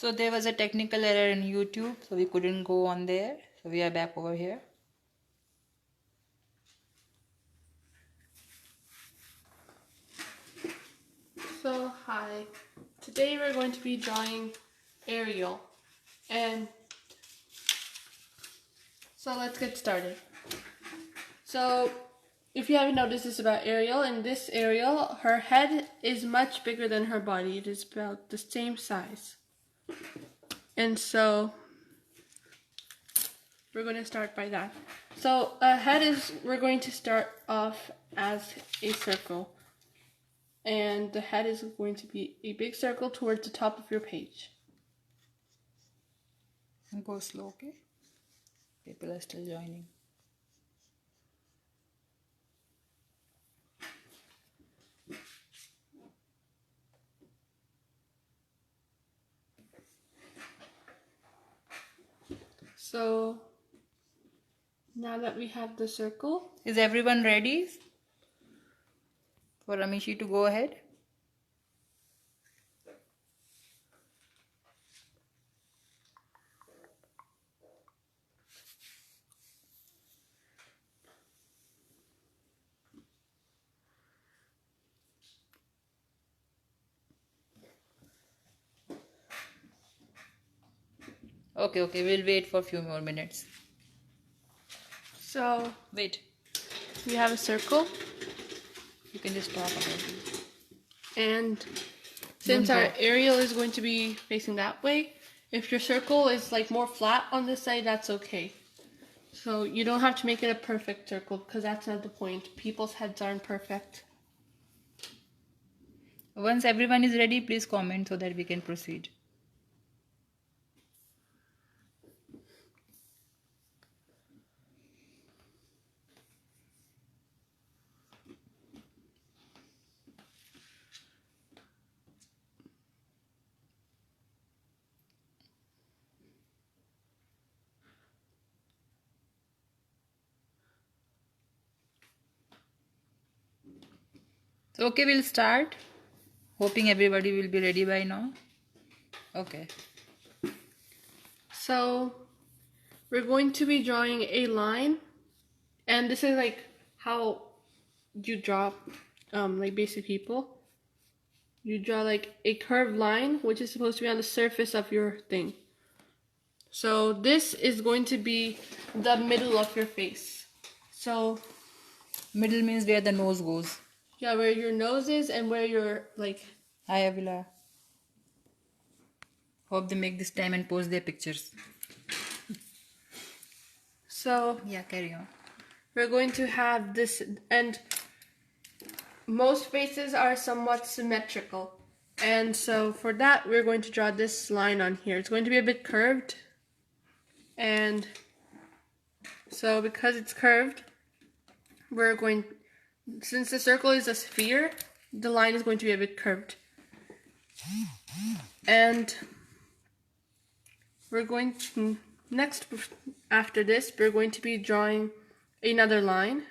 So there was a technical error in YouTube, so we couldn't go on there. So we are back over here. So hi, today we're going to be drawing Ariel, and so let's get started. So if you haven't noticed, this is about Ariel, and this Ariel, her head is much bigger than her body. It is about the same size. And so we're going to start by that. So we're going to start off as a circle. And the head is going to be a big circle towards the top of your page. Go slow, okay? People are still joining. So now that we have the circle, Is everyone ready for Amishi to go ahead? Okay, we'll wait for a few more minutes. so Wait, we have a circle, you can just talk about it. and since Don't our draw. Ariel is going to be facing that way, if your circle is like more flat on this side, that's okay. So you don't have to make it a perfect circle because that's not the point. People's heads aren't perfect. Once everyone is ready, please comment so that we can proceed. So okay, we'll start. Hoping everybody will be ready by now. Okay. So we're going to be drawing a line, and this is like how you draw like basic people. You draw like a curved line which is supposed to be on the surface of your thing. So this is going to be the middle of your face. So Middle means where the nose goes. yeah, where your nose is and where your like. Hi Avila. Hope they make this time and post their pictures. So Yeah, carry on. we're going to have this, and most faces are somewhat symmetrical. And so for that, we're going to draw this line on here. It's going to be a bit curved. And so because it's curved, since the circle is a sphere, the line is going to be a bit curved. And we're going to, next, after this, we're going to be drawing another line.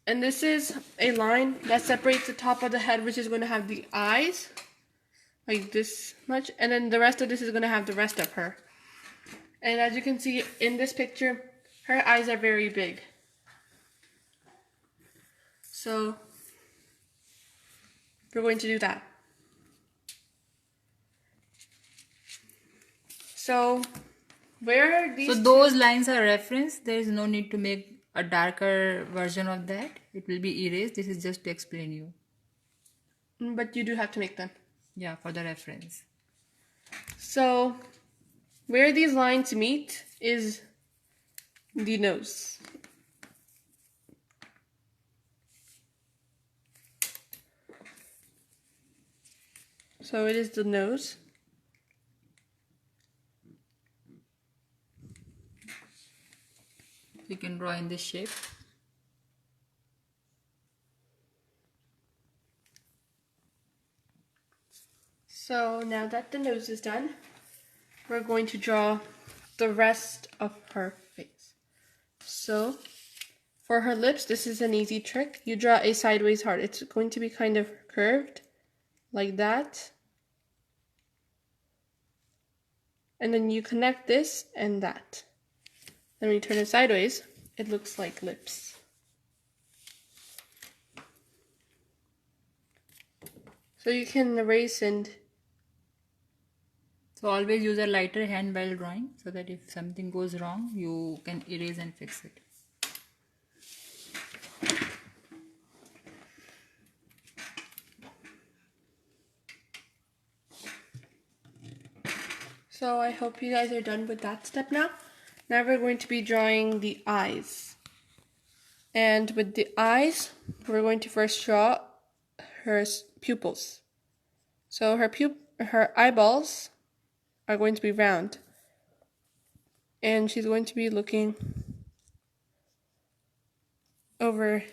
And this is a line that separates the top of the head, which is going to have the eyes, like this much, and then the rest of this is going to have the rest of her. And as you can see in this picture, her eyes are very big. So we're going to do that. So where are these? So those lines are reference. There is no need to make a darker version of that. It will be erased. This is just to explain you. But you do have to make them. Yeah, for the reference. So where these lines meet is the nose. So it is the nose. You can draw in this shape. So now that the nose is done, we're going to draw the rest of her face. So for her lips, this is an easy trick. You draw a sideways heart. It's going to be kind of curved. like that. And then you connect this and that. Then when you turn it sideways, it looks like lips. So you can erase and... So always use a lighter hand while drawing so that if something goes wrong, you can erase and fix it. So I hope you guys are done with that step now. Now we're going to be drawing the eyes. And with the eyes, we're going to first draw her pupils. So her eyeballs are going to be round. And she's going to be looking over,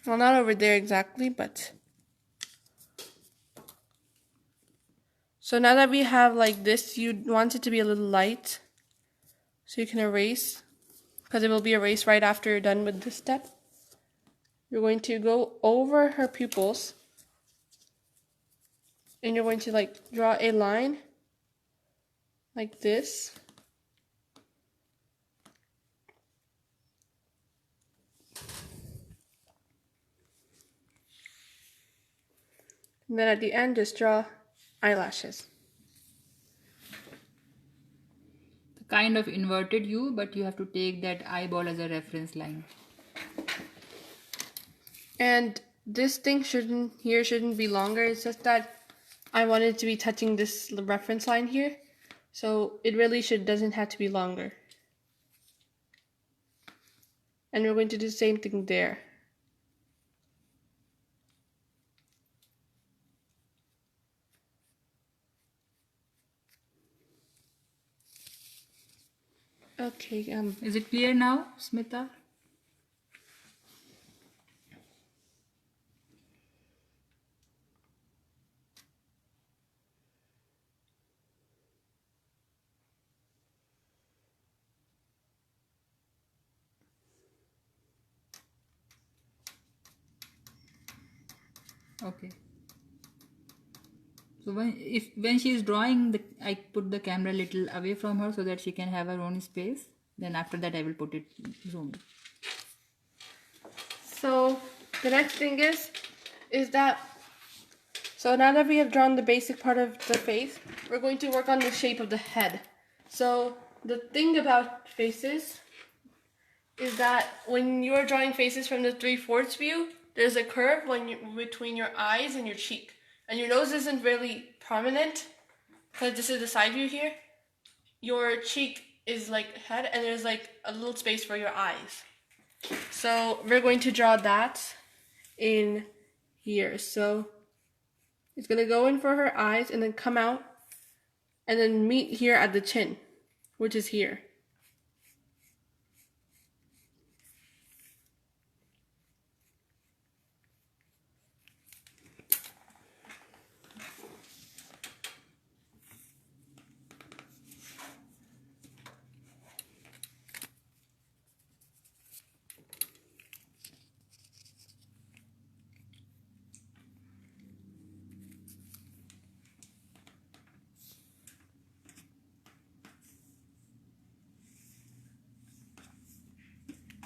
well, not over there exactly, but... So now that we have like this, you want it to be a little light so you can erase, because it will be erased right after you're done with this step. You're going to go over her pupils and you're going to like draw a line like this. And then at the end, just draw eyelashes. Kind of inverted U, but you have to take that eyeball as a reference line. And this thing shouldn't be longer. It's just that I wanted it to be touching this reference line here. So it really doesn't have to be longer. And we're going to do the same thing there. Okay, Is it clear now, Smita? Okay. So when she is drawing, I put the camera a little away from her so that she can have her own space. Then after that I will put it zoomed. So the next thing is that, so now that we have drawn the basic part of the face, we're going to work on the shape of the head. So the thing about faces is that when you are drawing faces from the 3/4 view, there's a curve between your eyes and your cheek. And your nose isn't really prominent because this is the side view here. Your cheek is like head and there's like a little space for your eyes. So we're going to draw that in here. So it's going to go in for her eyes and then come out and then meet here at the chin, which is here.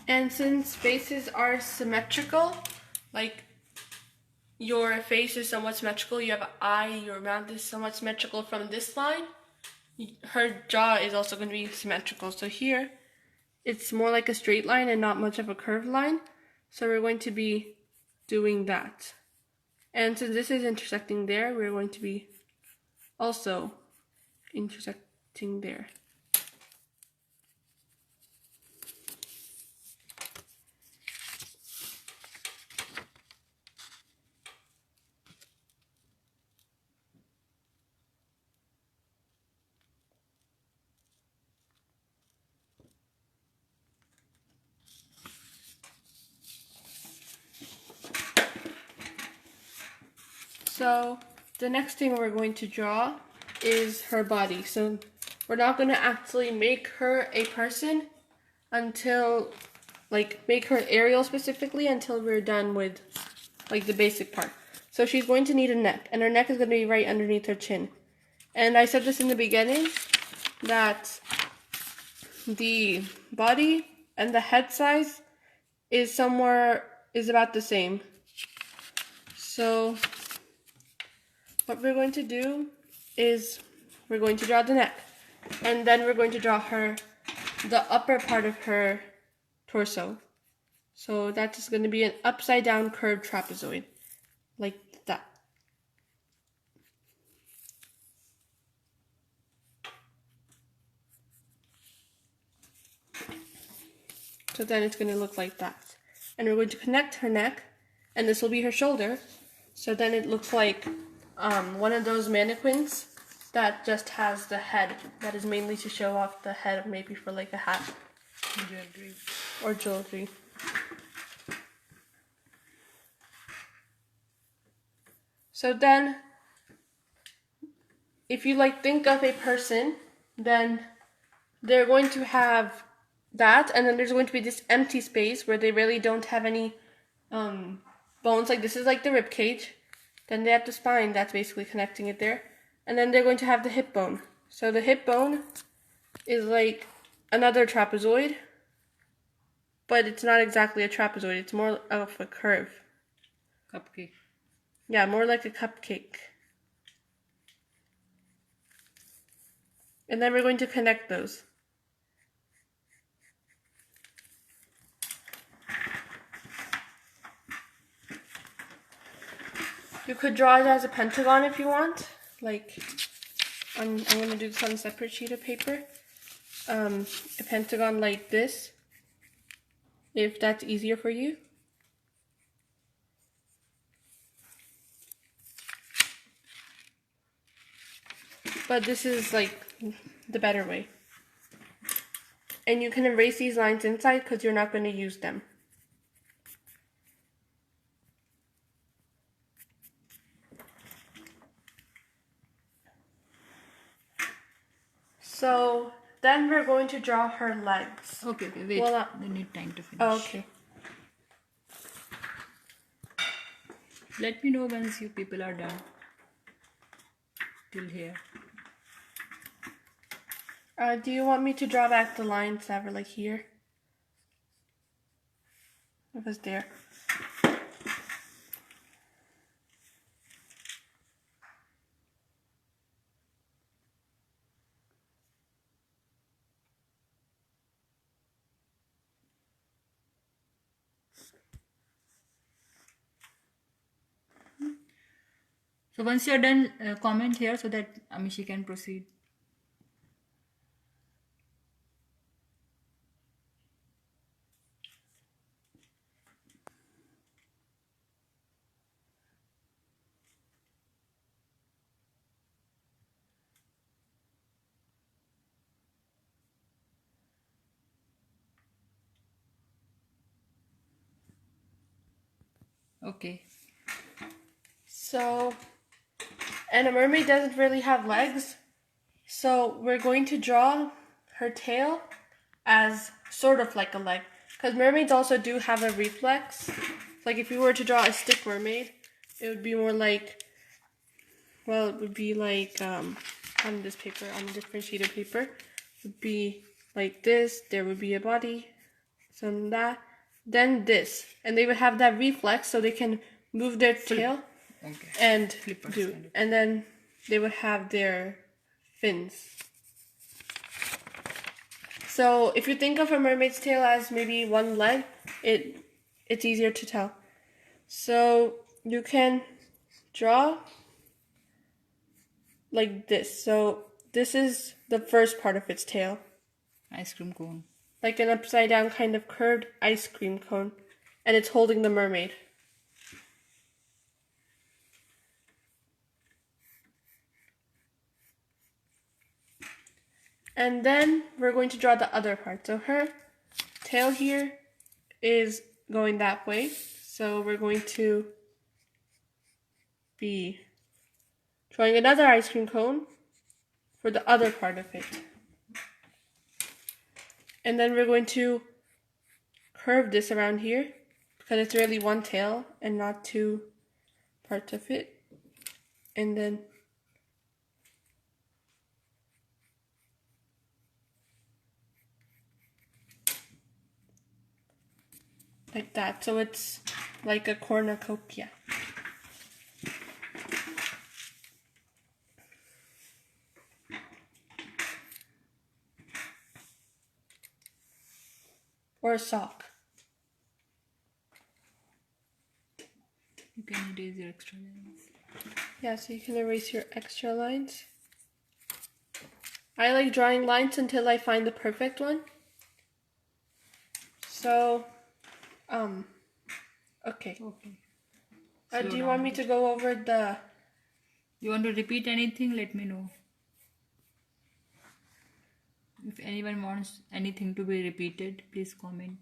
And since faces are symmetrical, like your face is somewhat symmetrical, you have an eye, your mouth is somewhat symmetrical from this line, her jaw is also going to be symmetrical. So here, it's more like a straight line and not much of a curved line. So we're going to be doing that. And since this is intersecting there, we're going to be also intersecting there. So the next thing we're going to draw is her body. So we're not going to actually make her a person until, like, make her Ariel specifically until we're done with like the basic part. So she's going to need a neck, and her neck is going to be right underneath her chin. And I said this in the beginning, that the body and the head size is about the same. So what we're going to do is we're going to draw the neck, and then we're going to draw the upper part of her torso. So that is going to be an upside down curved trapezoid, like that. So then it's going to look like that. And we're going to connect her neck, and this will be her shoulder. So then it looks like one of those mannequins that just has the head, that is mainly to show off the head, maybe for like a hat. Jewelry. Or jewelry. So then, if you like think of a person, then they're going to have that, and then there's going to be this empty space where they really don't have any bones. Like this is like the rib cage. Then they have the spine that's basically connecting it there. And then they're going to have the hip bone. So the hip bone is like another trapezoid, but it's not exactly a trapezoid. It's more of a curve. Cupcake. Yeah, more like a cupcake. And then we're going to connect those. You could draw it as a pentagon if you want. Like, I'm going to do this on a separate sheet of paper. A pentagon like this, if that's easier for you. But this is like the better way. And you can erase these lines inside because you're not going to use them. So then we're going to draw her legs. Okay, wait. Well, we need time to finish. Oh, okay. Let me know once you people are done. Till here. Do you want me to draw back the lines that were like here? It was there. So once you're done, comment here so that Amishi can proceed. Okay. So, and a mermaid doesn't really have legs. So we're going to draw her tail as sort of like a leg. Because mermaids also do have a reflex. Like if you were to draw a stick mermaid, it would be more like, well, it would be like on this paper, on a different sheet of paper, it would be like this. There would be a body, some that, then this, and they would have that reflex, so they can move their tail and Flippers, do, kind of. and then they would have their fins. So if you think of a mermaid's tail as maybe one leg, it's easier to tell. So you can draw like this. So this is the first part of its tail, Ice cream cone. like an upside down kind of curved ice cream cone, and it's holding the mermaid. And then we're going to draw the other part. So her tail here is going that way. So we're going to be drawing another ice cream cone for the other part of it. And then we're going to curve this around here because it's really one tail and not two part of it. And then like that. So it's like a cornucopia. Or a sock. You can erase your extra lines. Yeah, so you can erase your extra lines. I like drawing lines until I find the perfect one. So, okay. Okay. Do you want me to go over the... You want to repeat anything? Let me know. If anyone wants anything to be repeated, please comment.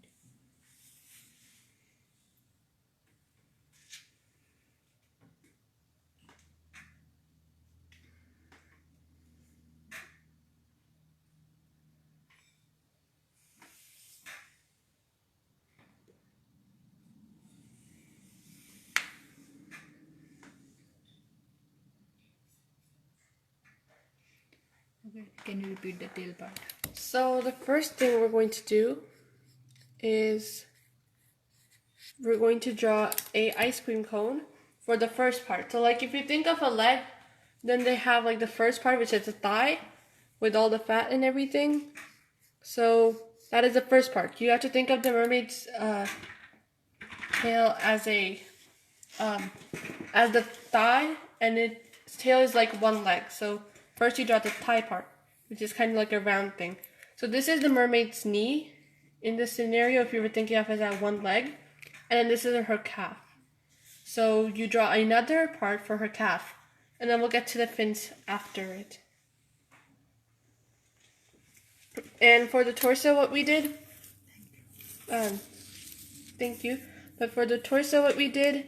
Okay, can you repeat the tail part? So the first thing we're going to do is we're going to draw a ice cream cone for the first part. So like if you think of a leg, then they have like the first part, which is the thigh with all the fat and everything. So that is the first part. You have to think of the mermaid's tail as the thigh, and its tail is like one leg. So first you draw the thigh part, which is kind of like a round thing. So this is the mermaid's knee in this scenario, if you were thinking of it as that one leg. And then this is her calf. So you draw another part for her calf, and then we'll get to the fins after it. And for the torso, what we did, thank you. But for the torso, what we did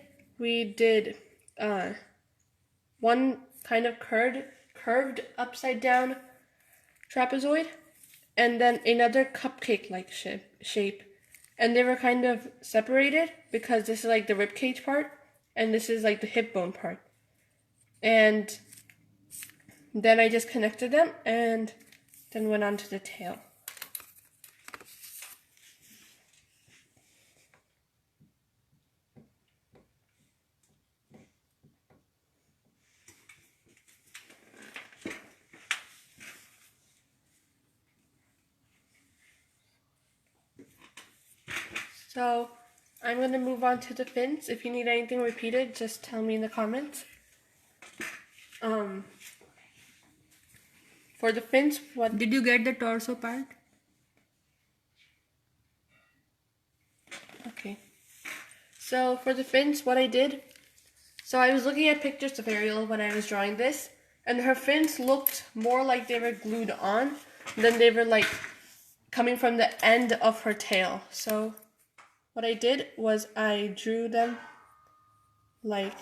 one kind of curved upside down trapezoid, and then another cupcake-like shape. And they were kind of separated because this is like the ribcage part, and this is like the hip bone part. And then I just connected them and then went on to the tail. So I'm going to move on to the fins. If you need anything repeated, just tell me in the comments. For the fins, what... Did you get the torso part? Okay. So for the fins, what I did... So I was looking at pictures of Ariel when I was drawing this, and her fins looked more like they were glued on than they were like coming from the end of her tail. So what I did was I drew them like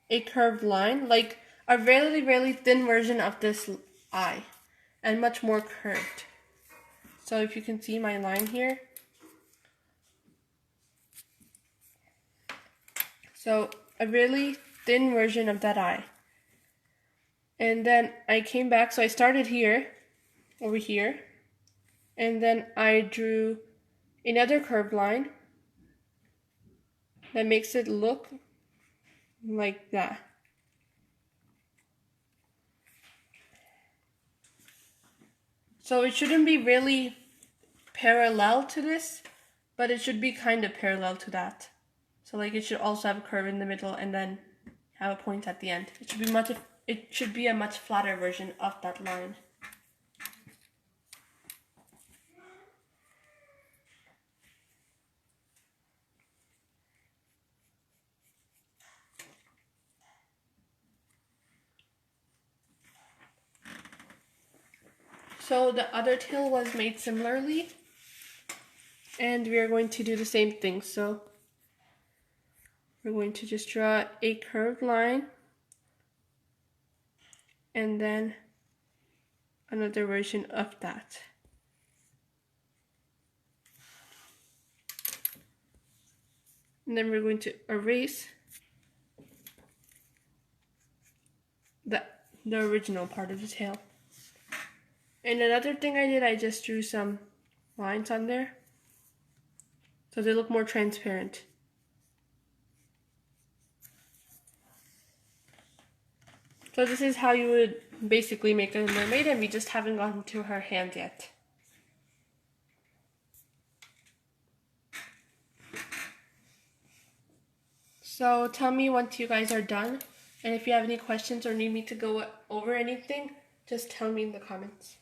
a curved line, like a really, really thin version of this eye, and much more curved. So if you can see my line here. So a really thin version of that eye. And then I came back, so I started here, over here, and then I drew another curved line that makes it look like that. So it shouldn't be really parallel to this, but it should be kind of parallel to that. So like it should also have a curve in the middle and then have a point at the end. It should be a much flatter version of that line. So the other tail was made similarly, and we are going to do the same thing. So we're going to just draw a curved line and then another version of that. And then we're going to erase the original part of the tail. And another thing I did, I just drew some lines on there so they look more transparent. So this is how you would basically make a mermaid, and we just haven't gotten to her hand yet. So tell me once you guys are done, and if you have any questions or need me to go over anything, just tell me in the comments.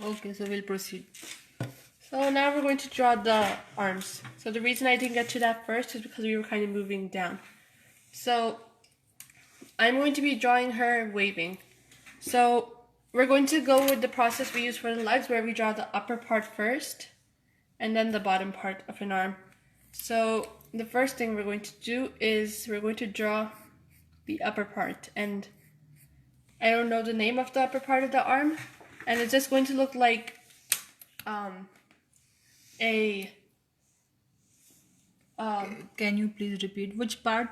Okay, so we'll proceed. So now we're going to draw the arms. So the reason I didn't get to that first is because we were kind of moving down. So I'm going to be drawing her waving. So we're going to go with the process we use for the legs, where we draw the upper part first and then the bottom part of an arm. So the first thing we're going to do is we're going to draw the upper part, and I don't know the name of the upper part of the arm, and it's just going to look like Can you please repeat which part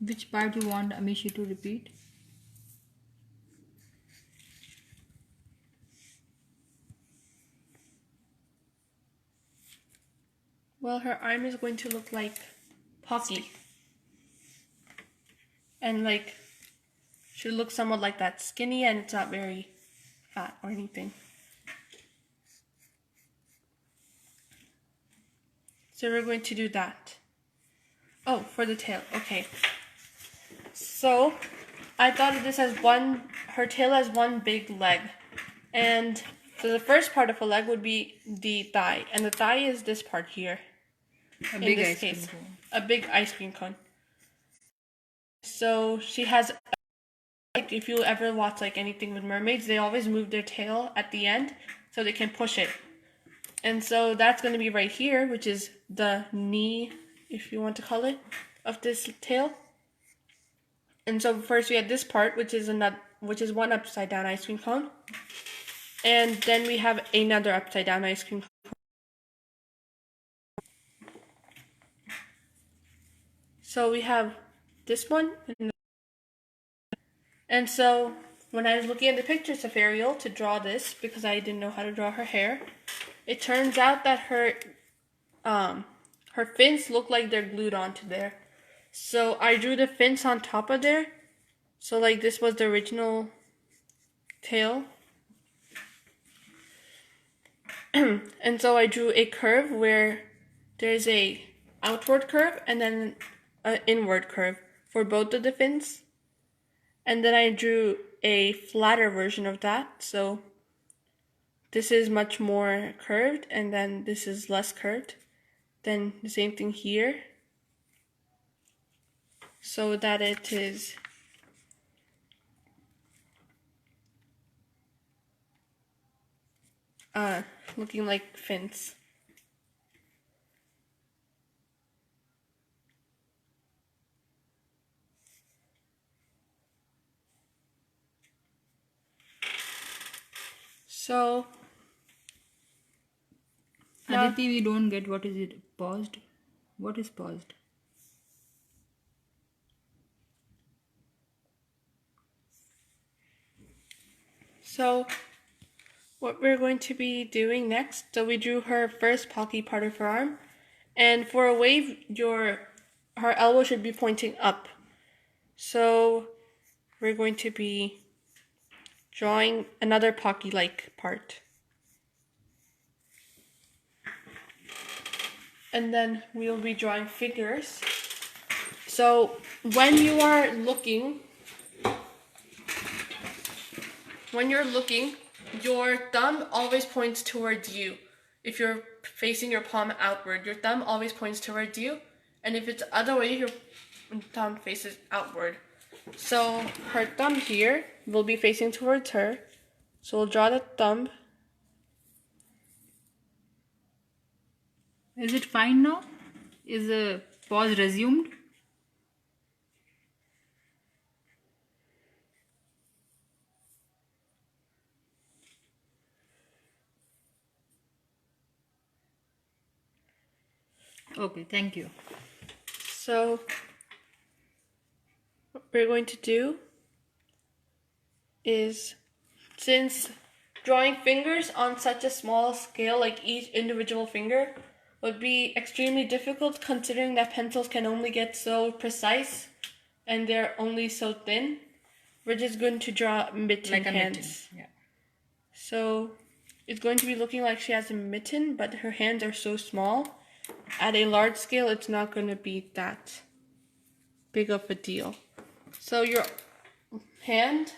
you want Amishi to repeat? well, her arm is going to look like Pocky, and like should look somewhat like that, skinny, and it's not very fat or anything. So we're going to do that. Oh, for the tail, okay. So I thought of this as her tail as one big leg. And so the first part of a leg would be the thigh, and the thigh is this part here. A big ice cream cone. A big ice cream cone. So she has, like, if you ever watch like anything with mermaids, they always move their tail at the end so they can push it. And so that's going to be right here, which is the knee, if you want to call it, of this tail. And so first we have this part, which is one upside down ice cream cone. And then we have another upside down ice cream cone. So we have this one. And so when I was looking at the pictures of Ariel to draw this, because I didn't know how to draw her hair, it turns out that her fins look like they're glued onto there. So I drew the fins on top of there. So like this was the original tail. And so I drew a curve where there's a outward curve and then an inward curve for both of the fins. And then I drew a flatter version of that. So this is much more curved, and then this is less curved. Then the same thing here, so that it is looking like fins. So Aditi, we don't get what is it paused. What is paused? So what we're going to be doing next, so we drew her first Pocky part of her arm, and for a wave, her elbow should be pointing up. So we're going to be drawing another Pocky-like part. And then we'll be drawing figures. So when you're looking, your thumb always points towards you. If you're facing your palm outward, your thumb always points towards you. And if it's the other way, your thumb faces outward. So her thumb here will be facing towards her. So we'll draw the thumb. Is it fine now? Is the pause resumed? Okay, thank you. So what we're going to do is, since drawing fingers on such a small scale, like each individual finger, would be extremely difficult considering that pencils can only get so precise and they're only so thin, we're just going to draw mitten Like a hands. mitten. Yeah. So it's going to be looking like she has a mitten, but her hands are so small. At a large scale, it's not going to be that big of a deal. So your hand,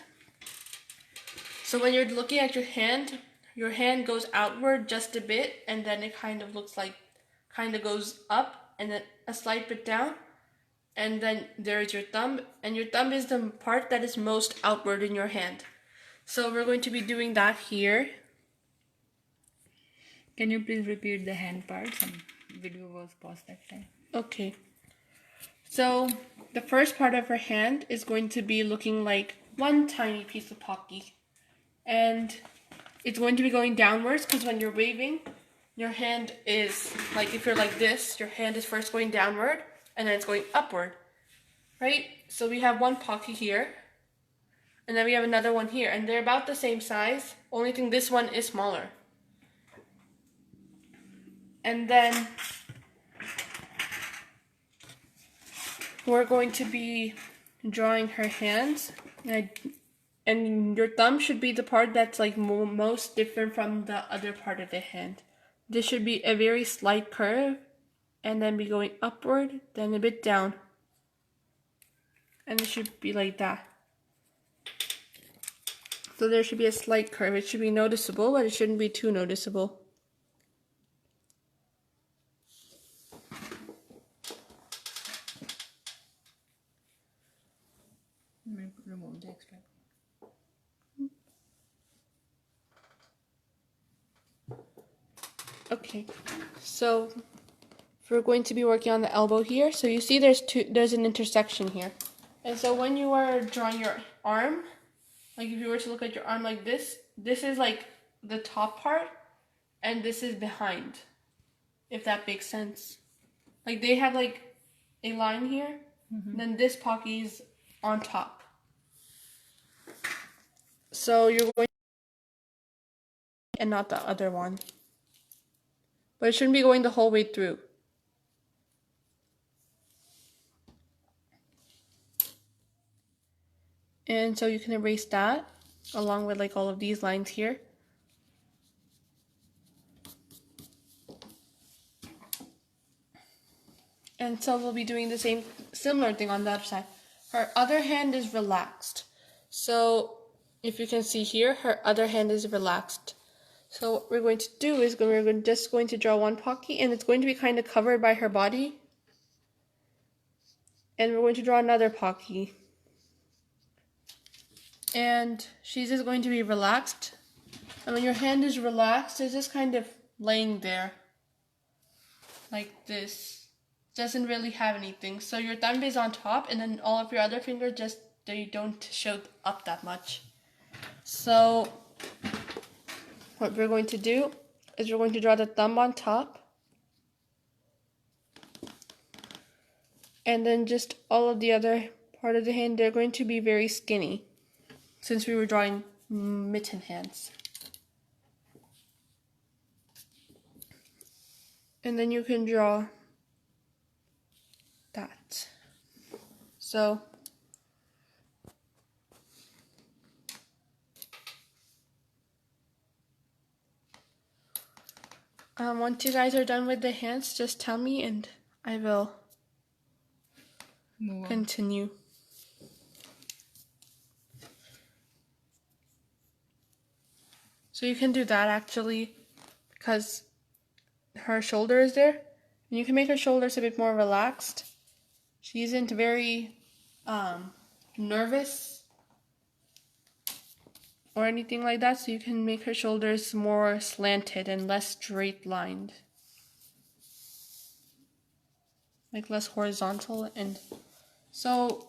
so when you're looking at your hand goes outward just a bit, and then it kind of looks like, kind of goes up, and then a slight bit down, and then there's your thumb, and your thumb is the part that is most outward in your hand. So we're going to be doing that here. Can you please repeat the hand part? Some video was paused that time. Okay. So the first part of her hand is going to be looking like one tiny piece of pocky. And it's going to be going downwards because when you're waving, your hand is, like if you're like this, your hand is first going downward and then it's going upward. Right? So we have one pocky here. And then we have another one here. And they're about the same size. Only thing, this one is smaller. And then we're going to be drawing her hands, and your thumb should be the part that's like most different from the other part of the hand. This should be a very slight curve, and then be going upward, then a bit down, and it should be like that. So there should be a slight curve. It should be noticeable, but it shouldn't be too noticeable. Remove the extra. Okay, so we're going to be working on the elbow here. So you see there's an intersection here. And so when you are drawing your arm, like if you were to look at your arm like this is like the top part, and this is behind, if that makes sense. Like they have like a line here, then this pocky is on top. So you're going, and not the other one. But it shouldn't be going the whole way through. And so you can erase that along with like all of these lines here. And so we'll be doing the similar thing on the other side. Her other hand is relaxed. So if you can see here, her other hand is relaxed. So what we're going to do is just going to draw one pocky, and it's going to be kind of covered by her body. And we're going to draw another pocky. And she's just going to be relaxed. And when your hand is relaxed, it's just kind of laying there. Like this. Doesn't really have anything. So your thumb is on top, and then all of your other fingers they don't show up that much. So what we're going to do is we're going to draw the thumb on top, and then just all of the other part of the hand, they're going to be very skinny since we were drawing mitten hands. And then you can draw that. So once you guys are done with the hands, just tell me and I will continue. So you can do that actually because her shoulder is there, and you can make her shoulders a bit more relaxed. She isn't very nervous or anything like that, so you can make her shoulders more slanted and less straight lined. Like less horizontal. And so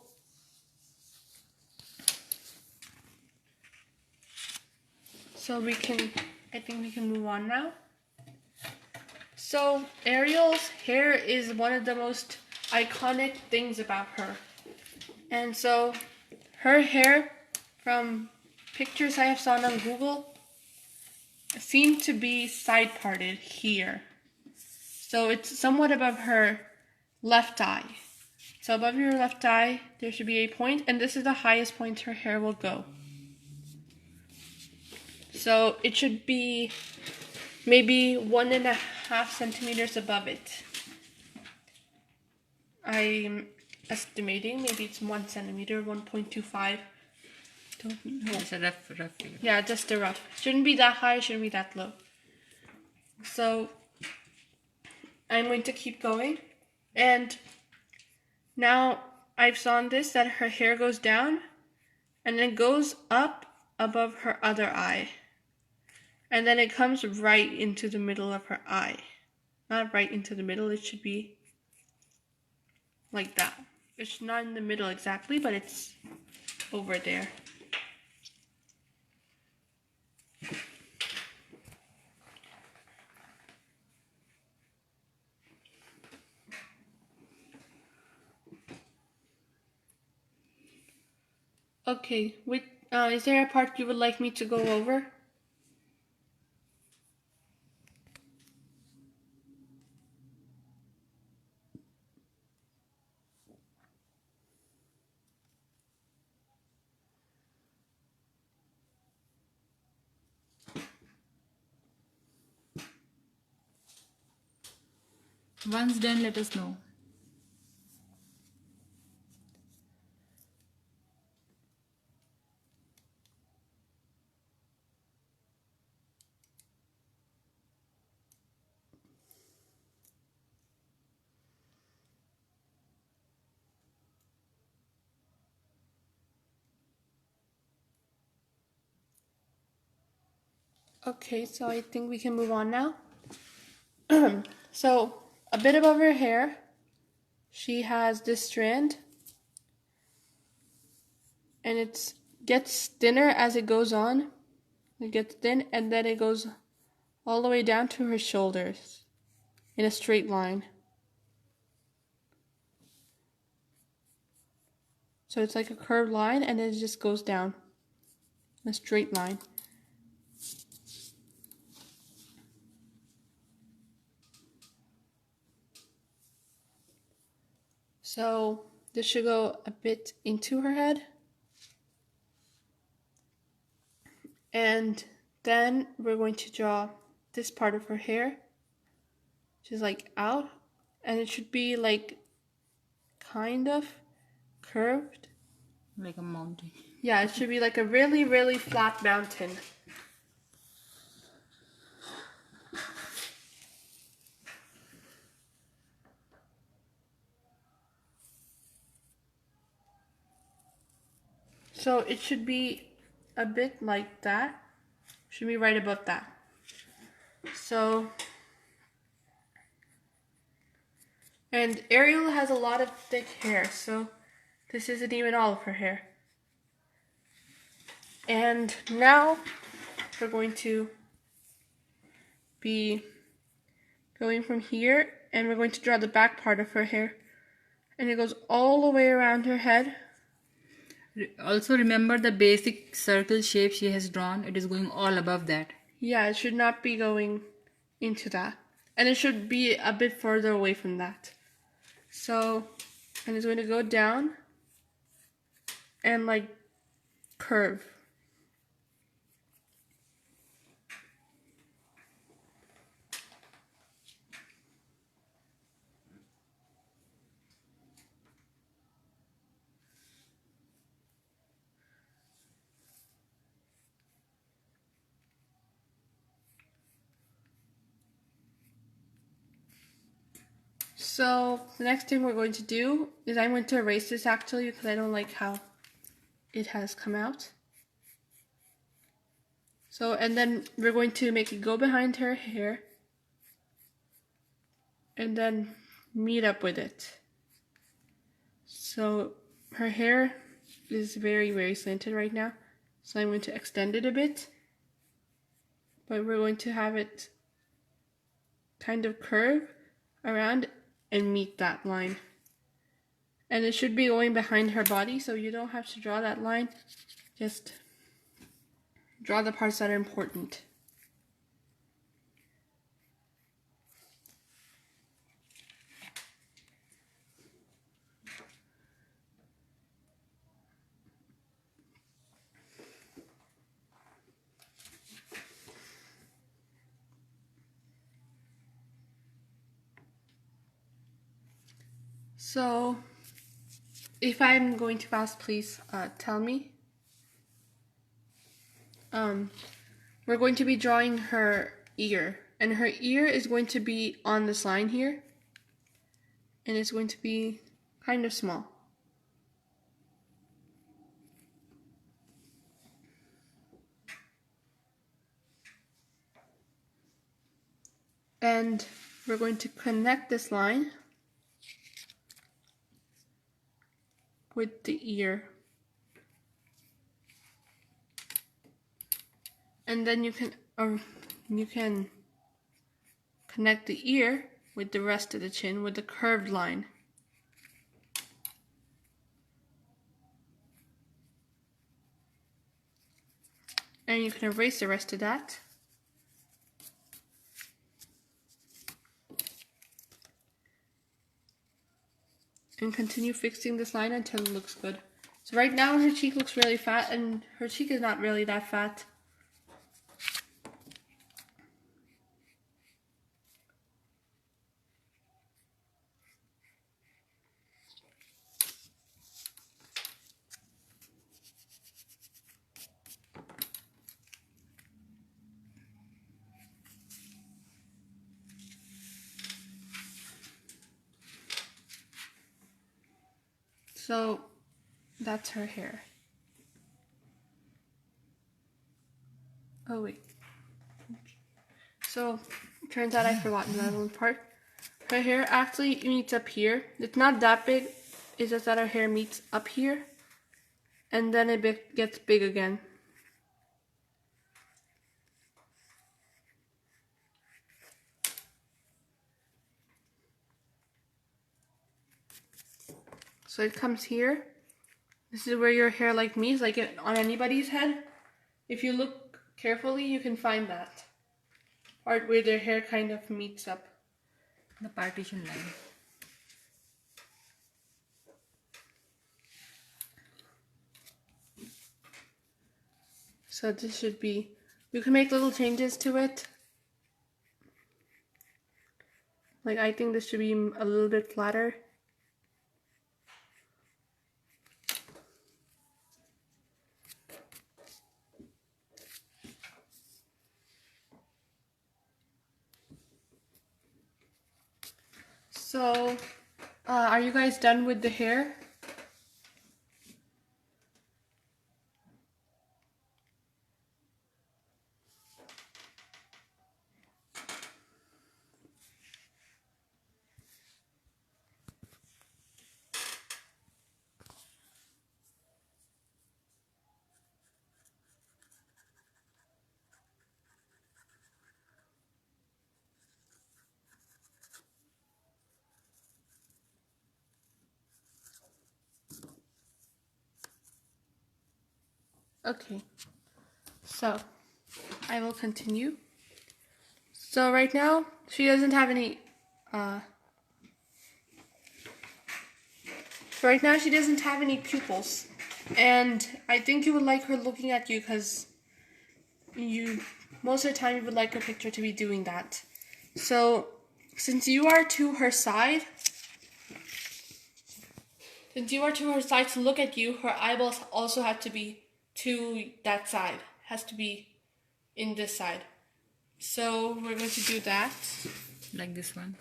I think we can move on now. So Ariel's hair is one of the most iconic things about her. And so her hair, from pictures I have seen on Google, seem to be side parted here. So it's somewhat above her left eye. So above your left eye, there should be a point, and this is the highest point her hair will go. So it should be maybe 1.5 centimeters above it. I'm estimating maybe it's 1 centimeter, 1.25. Don't know. It's a rough figure. Yeah, just a rough. Shouldn't be that high, shouldn't be that low. So I'm going to keep going. And now I've saw this, that her hair goes down and then goes up above her other eye. And then it comes right into the middle of her eye. Not right into the middle, it should be like that. It's not in the middle exactly, but it's over there. Okay, is there a part you would like me to go over? Once done, let us know. Okay, so I think we can move on now. So, a bit above her hair, she has this strand, and it gets thinner as it goes on. It gets thin, and then it goes all the way down to her shoulders in a straight line. So it's like a curved line, and then it just goes down in a straight line. So this should go a bit into her head. And then we're going to draw this part of her hair, which is like out, and it should be like kind of curved. Like a mountain. Yeah, it should be like a really, really flat mountain. So it should be a bit like that. Should be right about that. So, and Ariel has a lot of thick hair, so this isn't even all of her hair. And now we're going to be going from here, and we're going to draw the back part of her hair. And it goes all the way around her head. Also remember the basic circle shape she has drawn. It is going all above that. Yeah, it should not be going into that. And it should be a bit further away from that. So, and it's going to go down and like curve. So the next thing we're going to do is I'm going to erase this actually because I don't like how it has come out. So, and then we're going to make it go behind her hair and then meet up with it. So her hair is very, very slanted right now. So I'm going to extend it a bit. But we're going to have it kind of curve around and meet that line. And it should be going behind her body, so you don't have to draw that line. Just draw the parts that are important. So, if I'm going too fast, please tell me. We're going to be drawing her ear, and her ear is going to be on this line here, and it's going to be kind of small. And we're going to connect this line with the ear. And then you can connect the ear with the rest of the chin with the curved line. And you can erase the rest of that. And continue fixing this line until it looks good. So right now her cheek looks really fat, and her cheek is not really that fat. So that's her hair. Oh wait. So turns out I forgot that one part. Her hair actually meets up here. It's not that big. It's just that her hair meets up here. And then it gets big again. So it comes here. This is where your hair like meets, like on anybody's head. If you look carefully, you can find that part where their hair kind of meets up. The partition line. So this should be, you can make little changes to it. Like I think this should be a little bit flatter. So, are you guys done with the hair? Okay, so I will continue. So right now, she doesn't have any, pupils. And I think you would like her looking at you because most of the time you would like a picture to be doing that. So since you are to her side, to look at you, her eyeballs also have to be to that side. Has to be in this side. So we're going to do that. Like this one.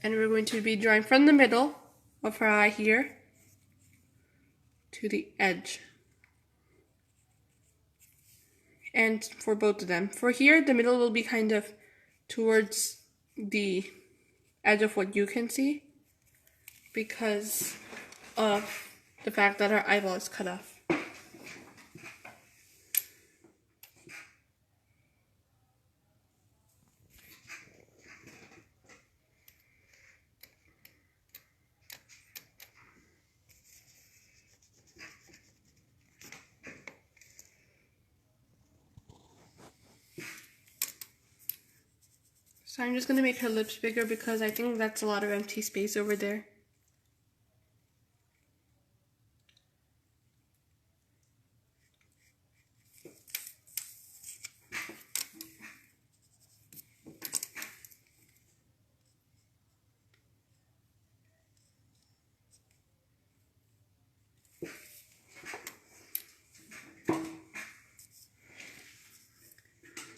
And we're going to be drawing from the middle of her eye here to the edge. and for both of them. For here, the middle will be kind of towards the edge of what you can see because of the fact that her eyeball is cut off. So I'm just going to make her lips bigger because I think that's a lot of empty space over there.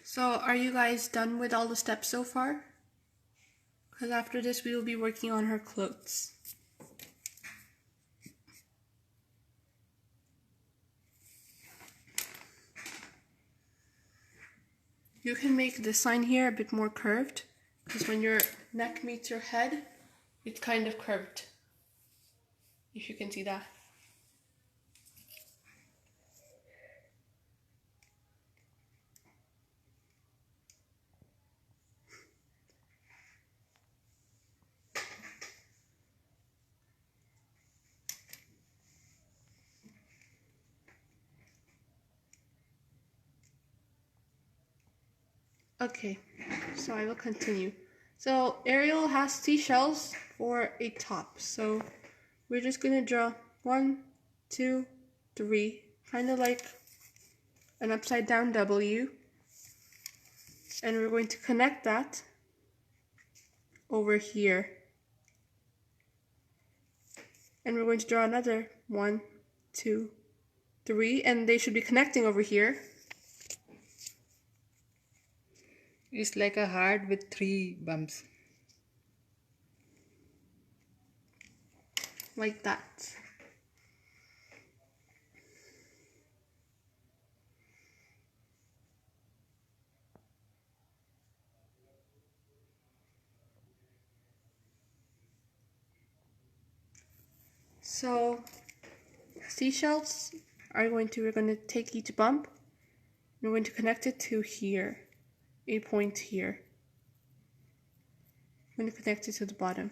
So are you guys done with all the steps so far? Because after this we will be working on her clothes. You can make this line here a bit more curved because when your neck meets your head, it's kind of curved. If you can see that. Okay, so I will continue. So Ariel has seashells for a top. So we're just gonna draw 1, 2, 3, kind of like an upside down W. And we're going to connect that over here. And we're going to draw another 1, 2, 3, and they should be connecting over here. It's like a heart with 3 bumps. Like that. So seashells we're going to take each bump and we're going to connect it to here, a point here. I'm going to connect it to the bottom.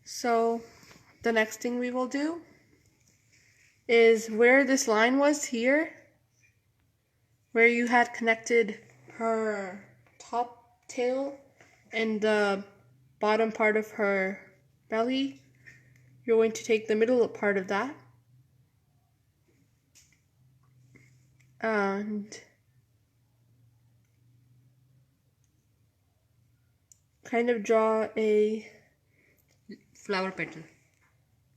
So the next thing we will do is where this line was here, where you had connected her top tail and the bottom part of her belly, you're going to take the middle part of that and kind of draw a Flower petal.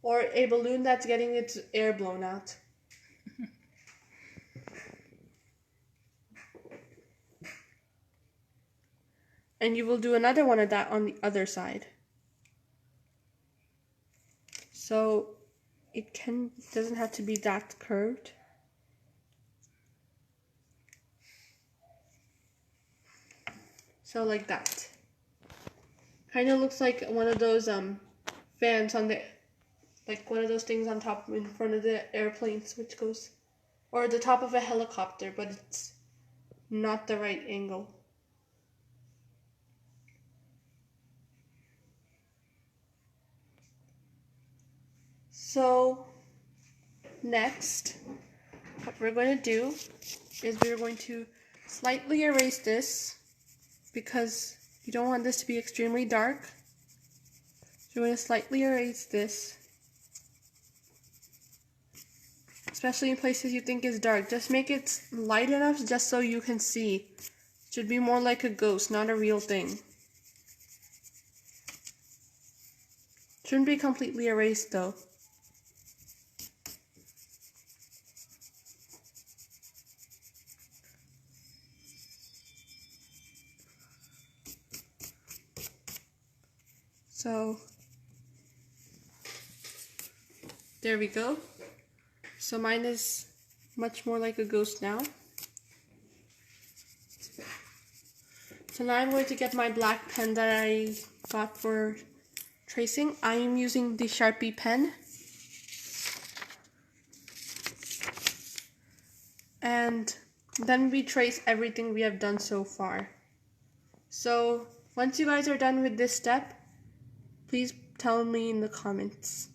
or a balloon that's getting its air blown out. And you will do another one of that on the other side. So it doesn't have to be that curved. So like that. Kind of looks like one of those fans on the, like one of those things on top in front of the airplanes, which goes, or the top of a helicopter, but it's not the right angle. So next, what we're going to do is we're going to slightly erase this because you don't want this to be extremely dark. So we're going to slightly erase this, especially in places you think is dark. Just make it light enough just so you can see. It should be more like a ghost, not a real thing. Shouldn't be completely erased though. So there we go. So mine is much more like a ghost now. So now I'm going to get my black pen that I got for tracing. I am using the Sharpie pen. And then we trace everything we have done so far. So once you guys are done with this step, please tell me in the comments.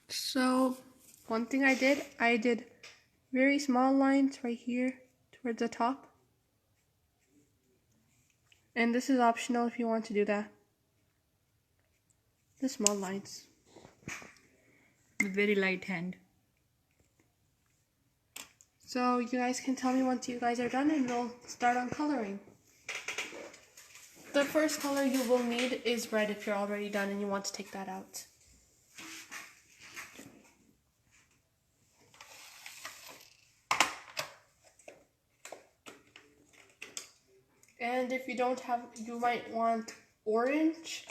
So one thing I did very small lines right here towards the top. And this is optional if you want to do that. The small lines. With very light hand. So you guys can tell me once you guys are done and we'll start on coloring. The first color you will need is red if you're already done and you want to take that out. And if you don't have, you might want orange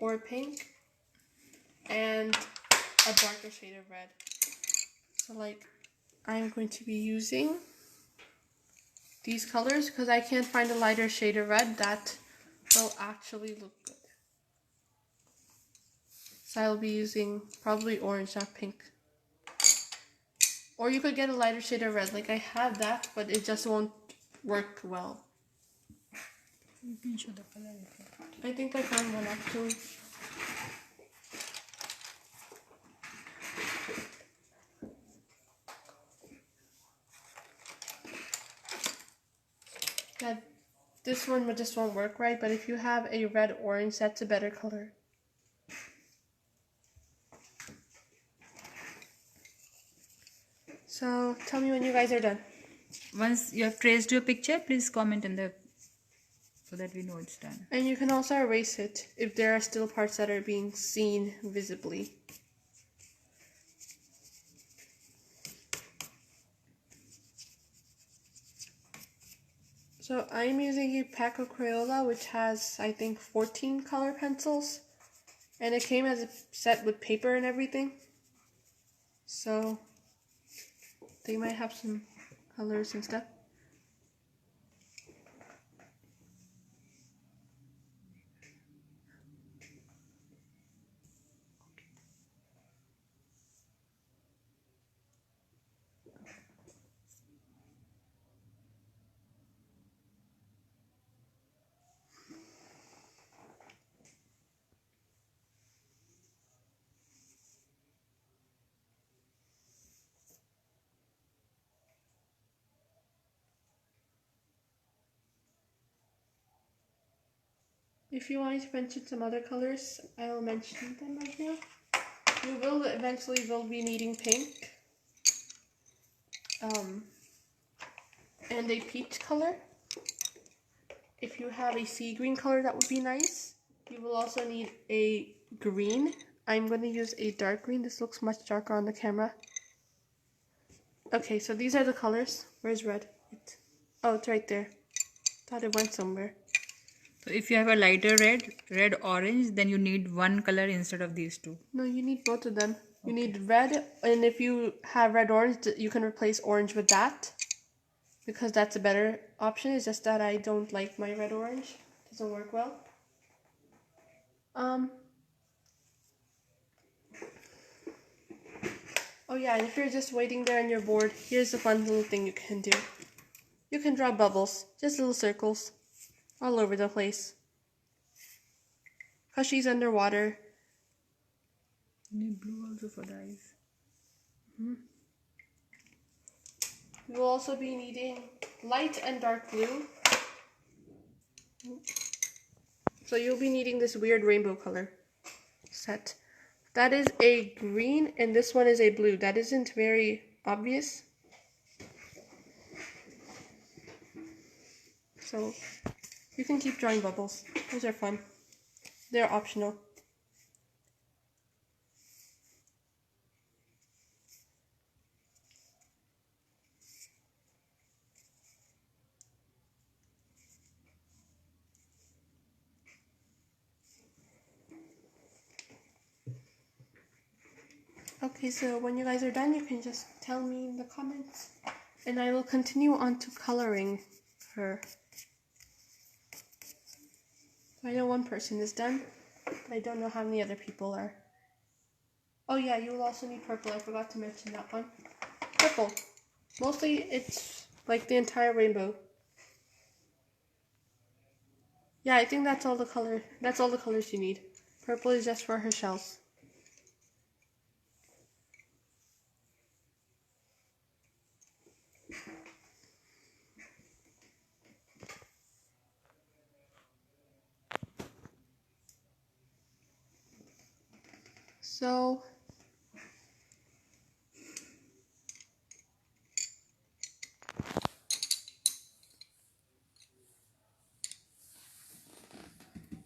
or pink and a darker shade of red. So like I'm going to be using these colors because I can't find a lighter shade of red that will actually look good. So I'll be using probably orange, not pink. Or you could get a lighter shade of red. Like I have that, but it just won't work well. You can show the color. I think I found one actually. Yeah, this one just won't work right, but if you have a red-orange, that's a better color. So tell me when you guys are done. Once you have traced your picture, please comment in the so that we know it's done. And you can also erase it if there are still parts that are being seen visibly. So I'm using a pack of Crayola which has, I think, 14 color pencils. And it came as a set with paper and everything. So they might have some colors and stuff. If you want me to mention some other colors, I will mention them right now. You will eventually be needing pink. And a peach color. If you have a sea green color, that would be nice. You will also need a green. I'm going to use a dark green. This looks much darker on the camera. Okay, so these are the colors. Where's red? Oh, it's right there. Thought it went somewhere. So if you have a lighter red orange, then you need one color instead of these two. No, you need both of them. You need red, and if you have red orange, you can replace orange with that. Because that's a better option. It's just that I don't like my red orange. It doesn't work well. Oh yeah, and if you're just waiting there on your board, here's a fun little thing you can do. You can draw bubbles, just little circles, all over the place. Cause she's underwater. You need blue also for the eyes. You will also be needing light and dark blue. So you'll be needing this weird rainbow color set. That is a green and this one is a blue. That isn't very obvious. So you can keep drawing bubbles. Those are fun. They're optional. Okay, so when you guys are done, you can just tell me in the comments. And I will continue on to coloring her. I know one person is done, but I don't know how many other people are. Oh yeah, you will also need purple. I forgot to mention that one. Purple. Mostly it's like the entire rainbow. Yeah, I think that's all the color. That's all the colors you need. Purple is just for her shells. So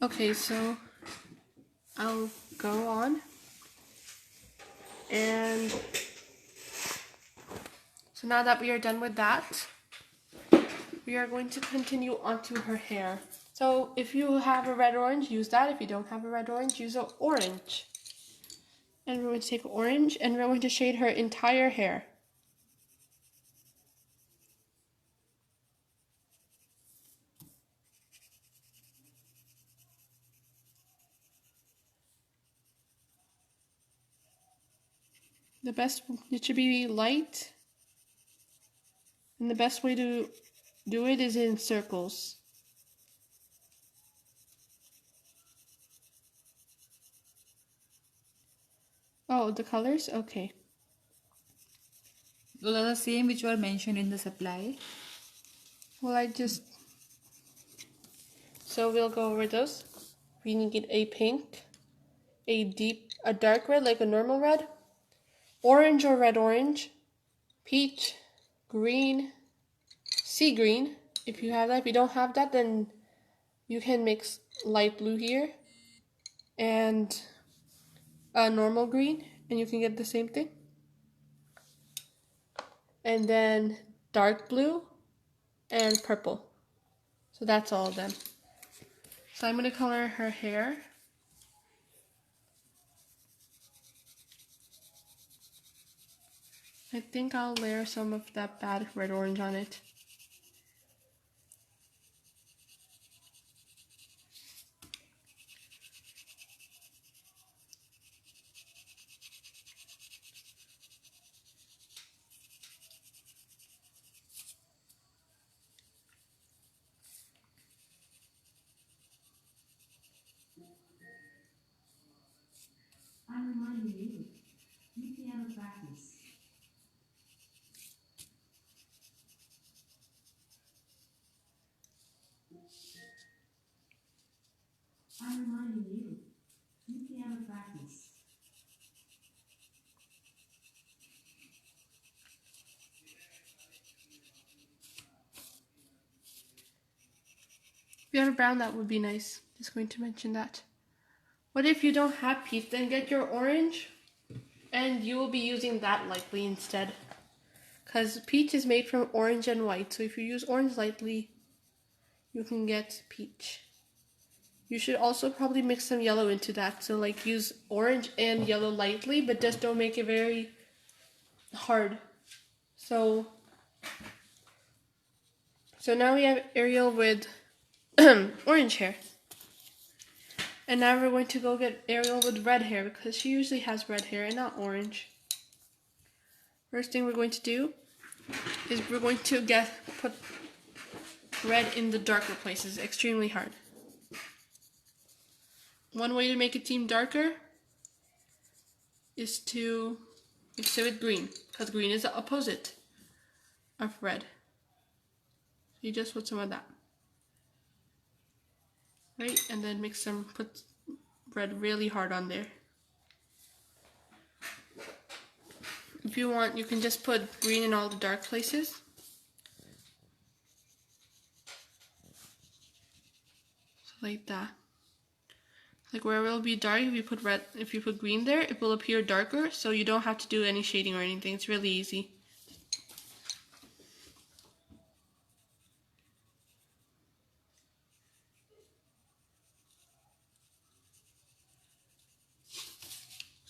okay, so I'll go on. And so now that we are done with that, we are going to continue onto her hair. So if you have a red orange, use that. If you don't have a red orange, use an orange. And we're going to take orange and we're going to shade her entire hair. It should be light. And the best way to do it is in circles. Oh, the colors? Okay. Those are the same which were mentioned in the supply. Well, so we'll go over those. We need a pink, a dark red like a normal red, orange or red orange, peach, green, sea green. If you have that, if you don't have that, then you can mix light blue here and a normal green, and you can get the same thing. And then dark blue and purple. So that's all of them. So I'm going to color her hair. I think I'll layer some of that bad red orange on it. I'm reminding you, you piano practice. I'm reminding you, you piano practice. If you have a brown, that would be nice. Just going to mention that. What if you don't have peach? Then get your orange, and you will be using that lightly instead. Because peach is made from orange and white, so if you use orange lightly, you can get peach. You should also probably mix some yellow into that. So like use orange and yellow lightly, but just don't make it very hard. So now we have Ariel with orange hair. And now we're going to go get Ariel with red hair because she usually has red hair and not orange. First thing we're going to do is we're going to put red in the darker places. Extremely hard. One way to make it seem darker is to mix it with green, because green is the opposite of red. So you just put some of that. Right? And then put red really hard on there. If you want, you can just put green in all the dark places. So like that. Like where it will be dark, if you put green there, it will appear darker, so you don't have to do any shading or anything. It's really easy.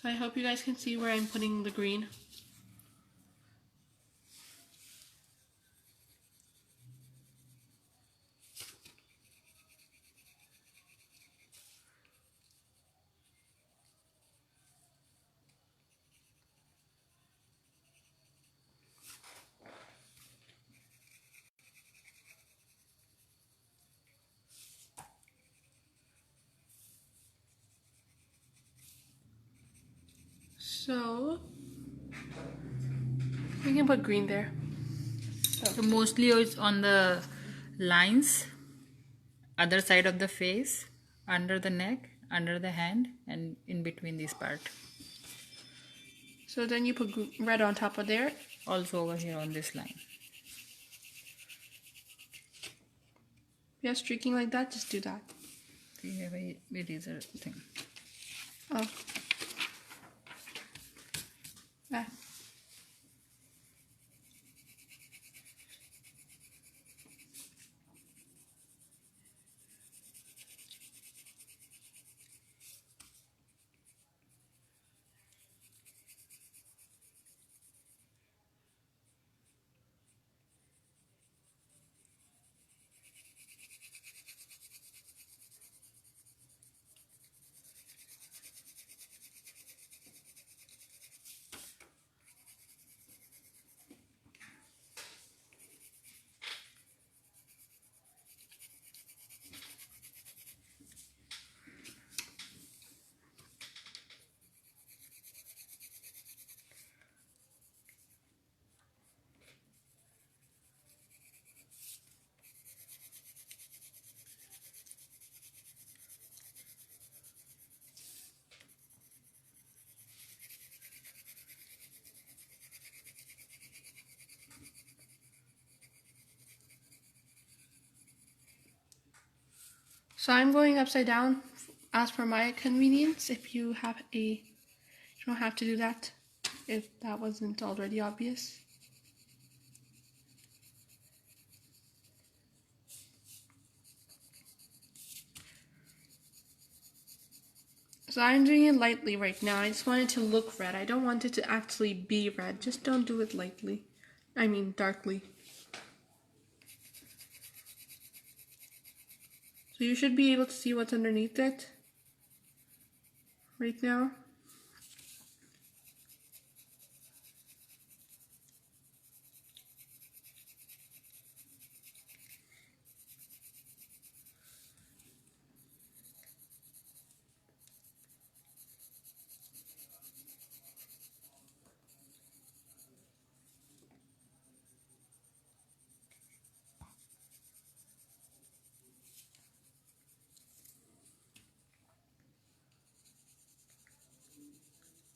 So I hope you guys can see where I'm putting the green. So we can put green there. So mostly it's on the lines, other side of the face, under the neck, under the hand, and in between this part. So then you put red on top of there. Also over here on this line. If you have streaking like that, just do that. We have a eraser thing. Oh. Ah. So I'm going upside down as for my convenience. If you don't have to do that if that wasn't already obvious. So I'm doing it lightly right now. I just want it to look red. I don't want it to actually be red. Just don't do it lightly. I mean darkly. So you should be able to see what's underneath it right now.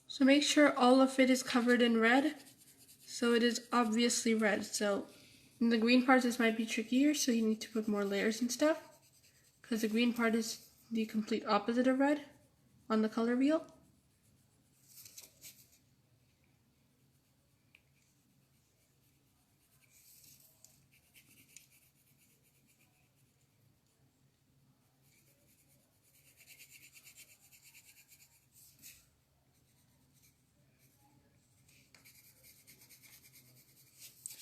So make sure all of it is covered in red. So it is obviously red. So in the green part, this might be trickier. So you need to put more layers and stuff. Because the green part is the complete opposite of red on the color wheel.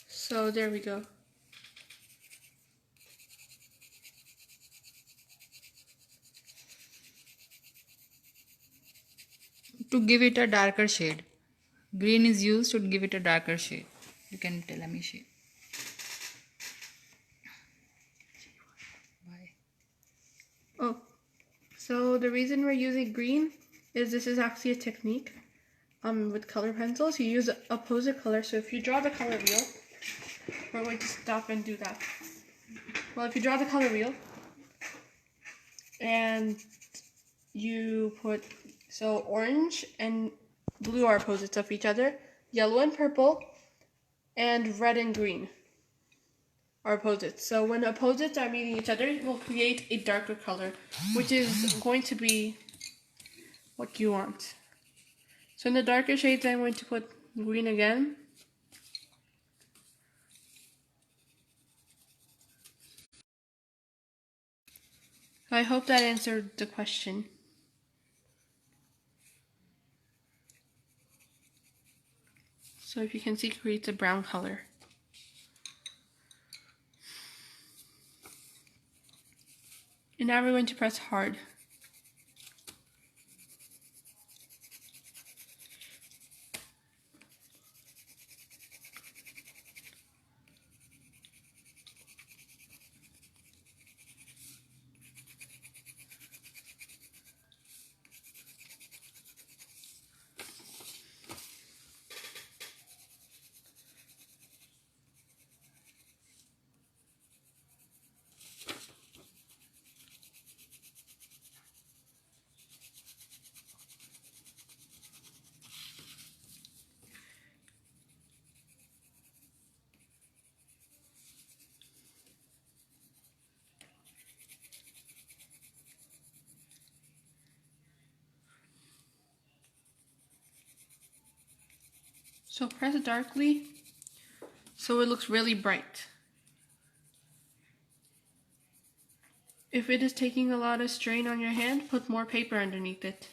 So there we go. To give it a darker shade. Green is used to give it a darker shade. You can tell Amiation. Bye. Oh, so the reason we're using green is this is actually a technique with color pencils. You use opposite color. So if you draw the color wheel, we're going to stop and do that. Well, if you draw the color wheel and you put, so orange and blue are opposites of each other, yellow and purple, and red and green are opposites. So when opposites are meeting each other, it will create a darker color, which is going to be what you want. So in the darker shades, I'm going to put green again. So I hope that answered the question. So if you can see, it creates a brown color. And now we're going to press hard. So press darkly so it looks really bright. If it is taking a lot of strain on your hand, put more paper underneath it.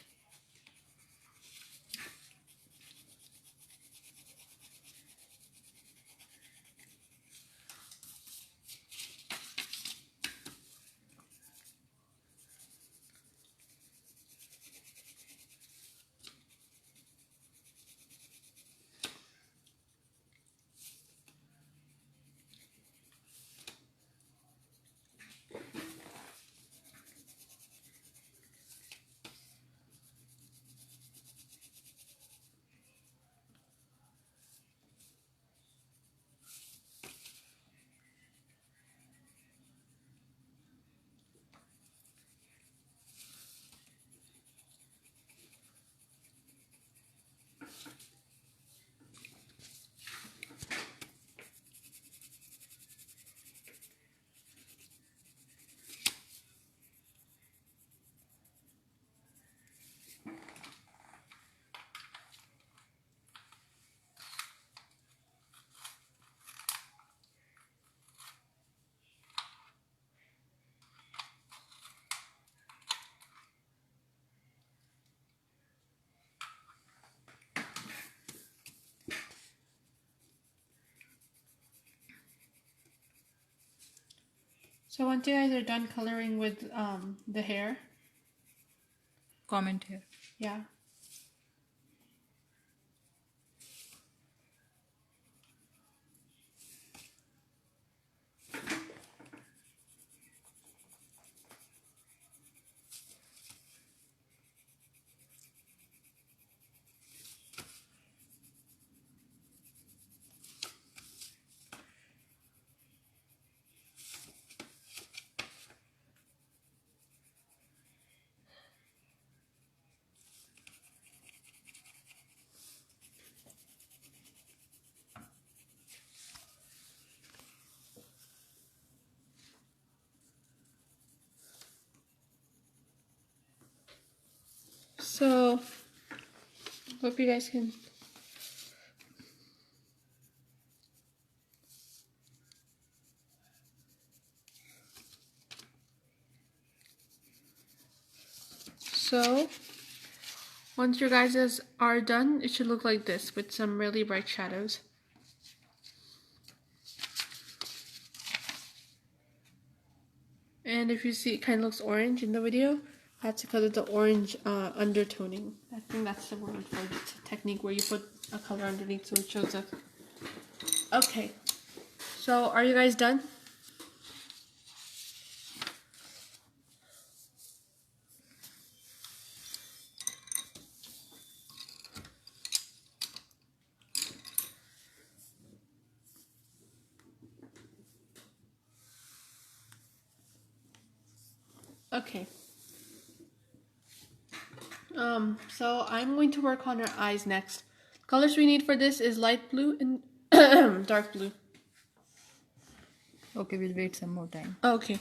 So once you guys are done coloring with the hair, Comment here. yeah. So hope you guys can. So once your guys' are done, it should look like this with some really bright shadows. And if you see, it kind of looks orange in the video. That's because of the orange undertoning. I think that's the word for the technique where you put a color underneath so it shows up. Okay, so are you guys done? Okay. So I'm going to work on our eyes next. Colors we need for this is light blue and dark blue. Okay, we'll wait some more time. Okay.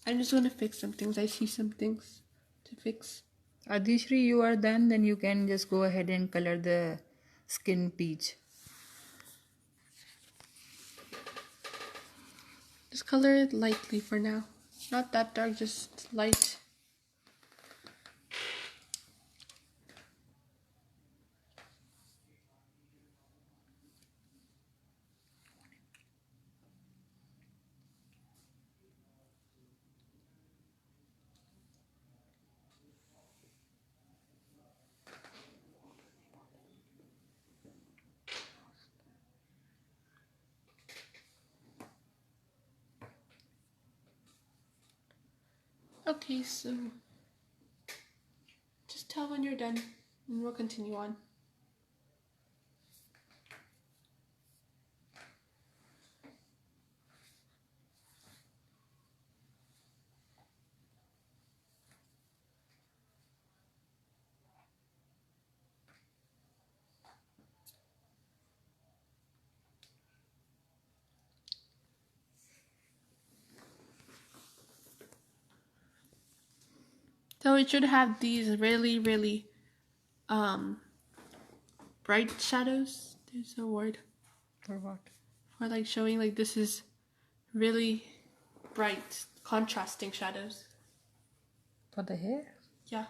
I'm just going to fix some things. I see some things to fix. Adishri, you are done, then you can just go ahead and color the skin peach. Just color it lightly for now. Not that dark, just light. Okay, so just tell when you're done and we'll continue on. So it should have these really bright shadows. There's a word For what? for like showing like this is really bright, contrasting shadows. For the hair? Yeah.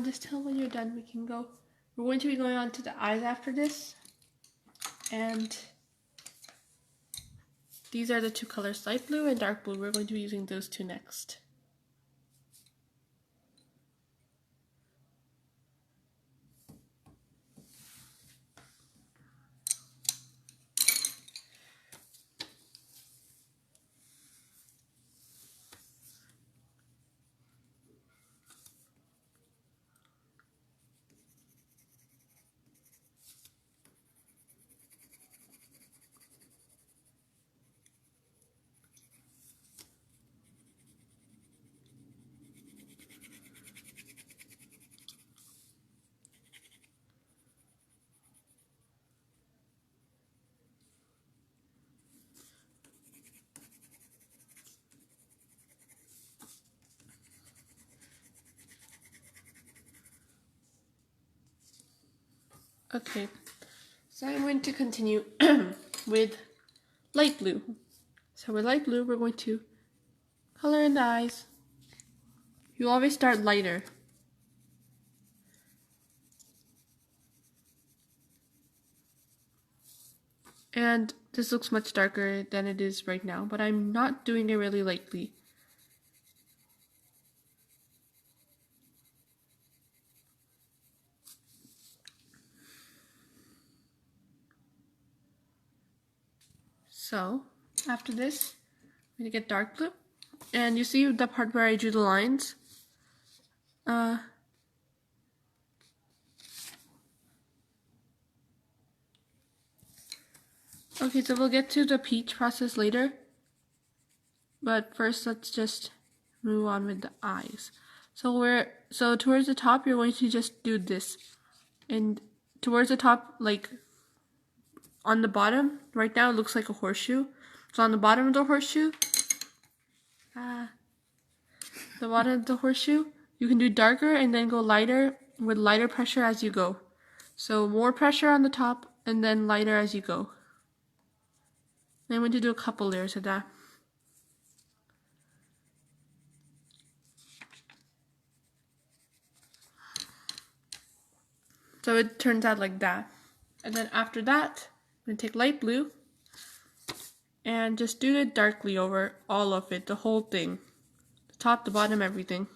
Just tell when you're done. We can go. We're going to be going on to the eyes after this, and these are the two colors, light blue and dark blue. We're going to be using those two next. Okay, so I'm going to continue with light blue. So with light blue, we're going to color in the eyes. You always start lighter. And this looks much darker than it is right now, but I'm not doing it really lightly. So after this, I'm gonna get dark blue. And you see the part where I drew the lines? Okay, so we'll get to the peach process later. But first, let's just move on with the eyes. So towards the top, you're going to just do this. And towards the top, like on the bottom, right now it looks like a horseshoe. So on the bottom of the horseshoe, you can do darker and then go lighter with lighter pressure as you go. So more pressure on the top and then lighter as you go. And I'm going to do a couple layers of that. So it turns out like that. And then after that, I'm going to take light blue and just do it darkly over all of it, the whole thing. The top, the bottom, everything.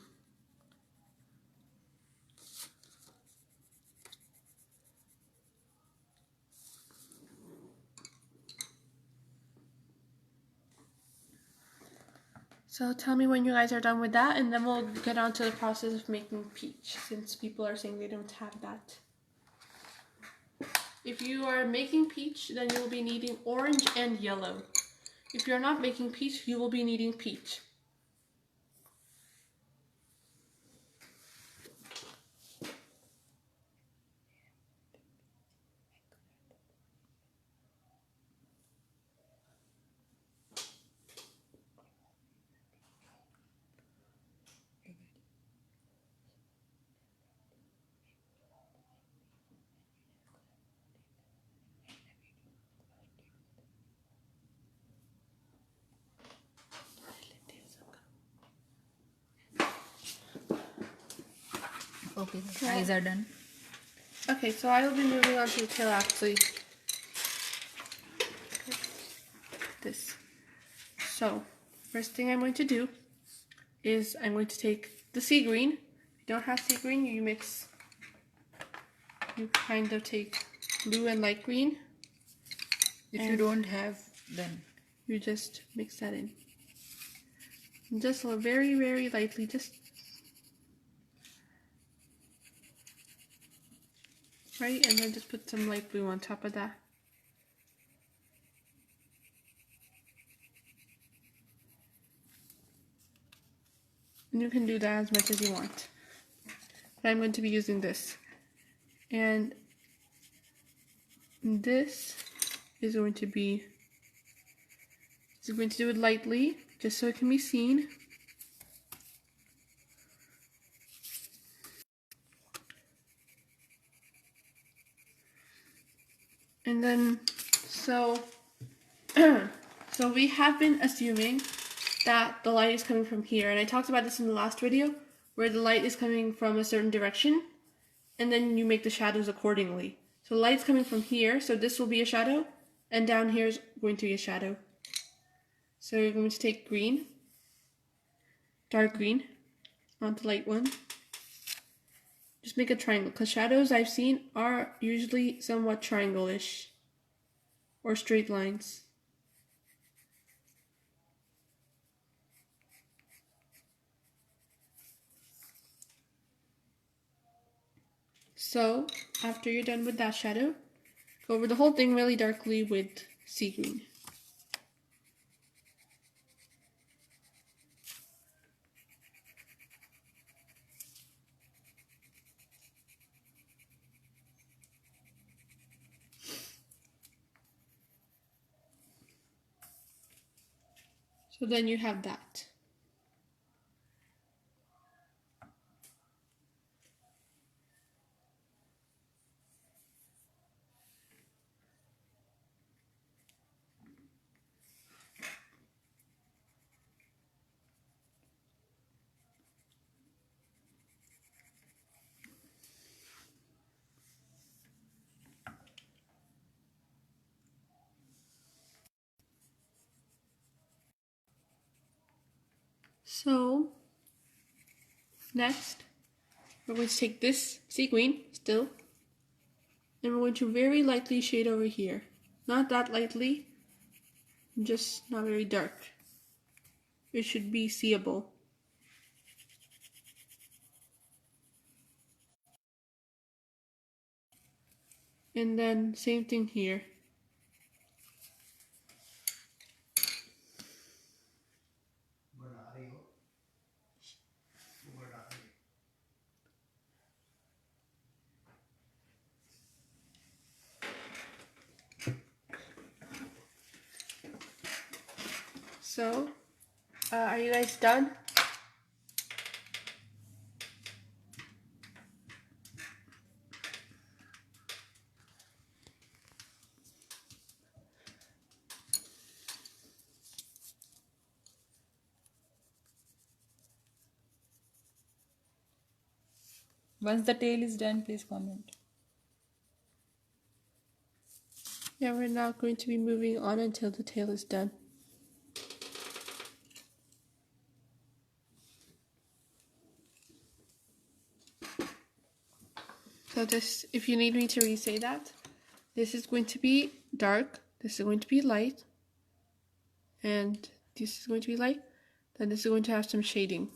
So tell me when you guys are done with that, and then we'll get on to the process of making peach, since people are saying they don't have that. If you are making peach, then you will be needing orange and yellow. If you're not making peach, you will be needing peach. Okay, the eyes are done. Okay, so I will be moving on to the tail actually. This. So, first thing I'm going to do is I'm going to take the sea green. If you don't have sea green, you kind of take blue and light green. If you don't have, then You just mix that in. And just very, very lightly, just right, and then just put some light blue on top of that. And you can do that as much as you want. But I'm going to be using this. And this is going to be, so I'm going to do it lightly, just so it can be seen. And then, so we have been assuming that the light is coming from here. And I talked about this in the last video, where the light is coming from a certain direction, and then you make the shadows accordingly. So the light's coming from here, so this will be a shadow, and down here is going to be a shadow. So you're going to take green, dark green, onto light one. Just make a triangle, because shadows I've seen are usually somewhat triangle-ish, or straight lines. So, after you're done with that shadow, go over the whole thing really darkly with sea green. So then you have that. So next, we're going to take this sequin still, and we're going to very lightly shade over here. Not that lightly, just not very dark. It should be seeable. And then same thing here. So, are you guys done? Once the tail is done, please comment. Yeah, we're now going to be moving on until the tail is done. So this, if you need me to re-say that, this is going to be dark, this is going to be light, and this is going to be light, then this is going to have some shading.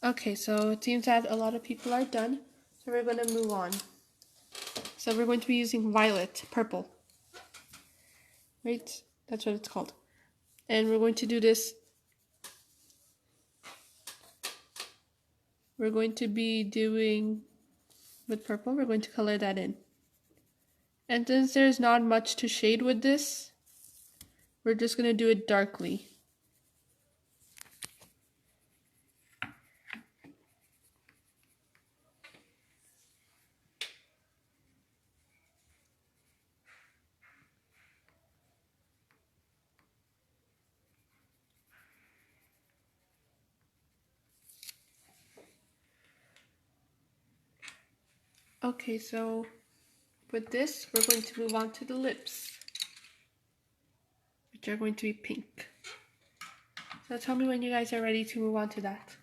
Okay, so it seems that a lot of people are done, so we're going to move on. So we're going to be using violet, purple, right? That's what it's called. And we're going to do this. We're going to be doing with purple, we're going to color that in. And since there's not much to shade with this, we're just going to do it darkly. Okay, so with this, we're going to move on to the lips, which are going to be pink. So tell me when you guys are ready to move on to that.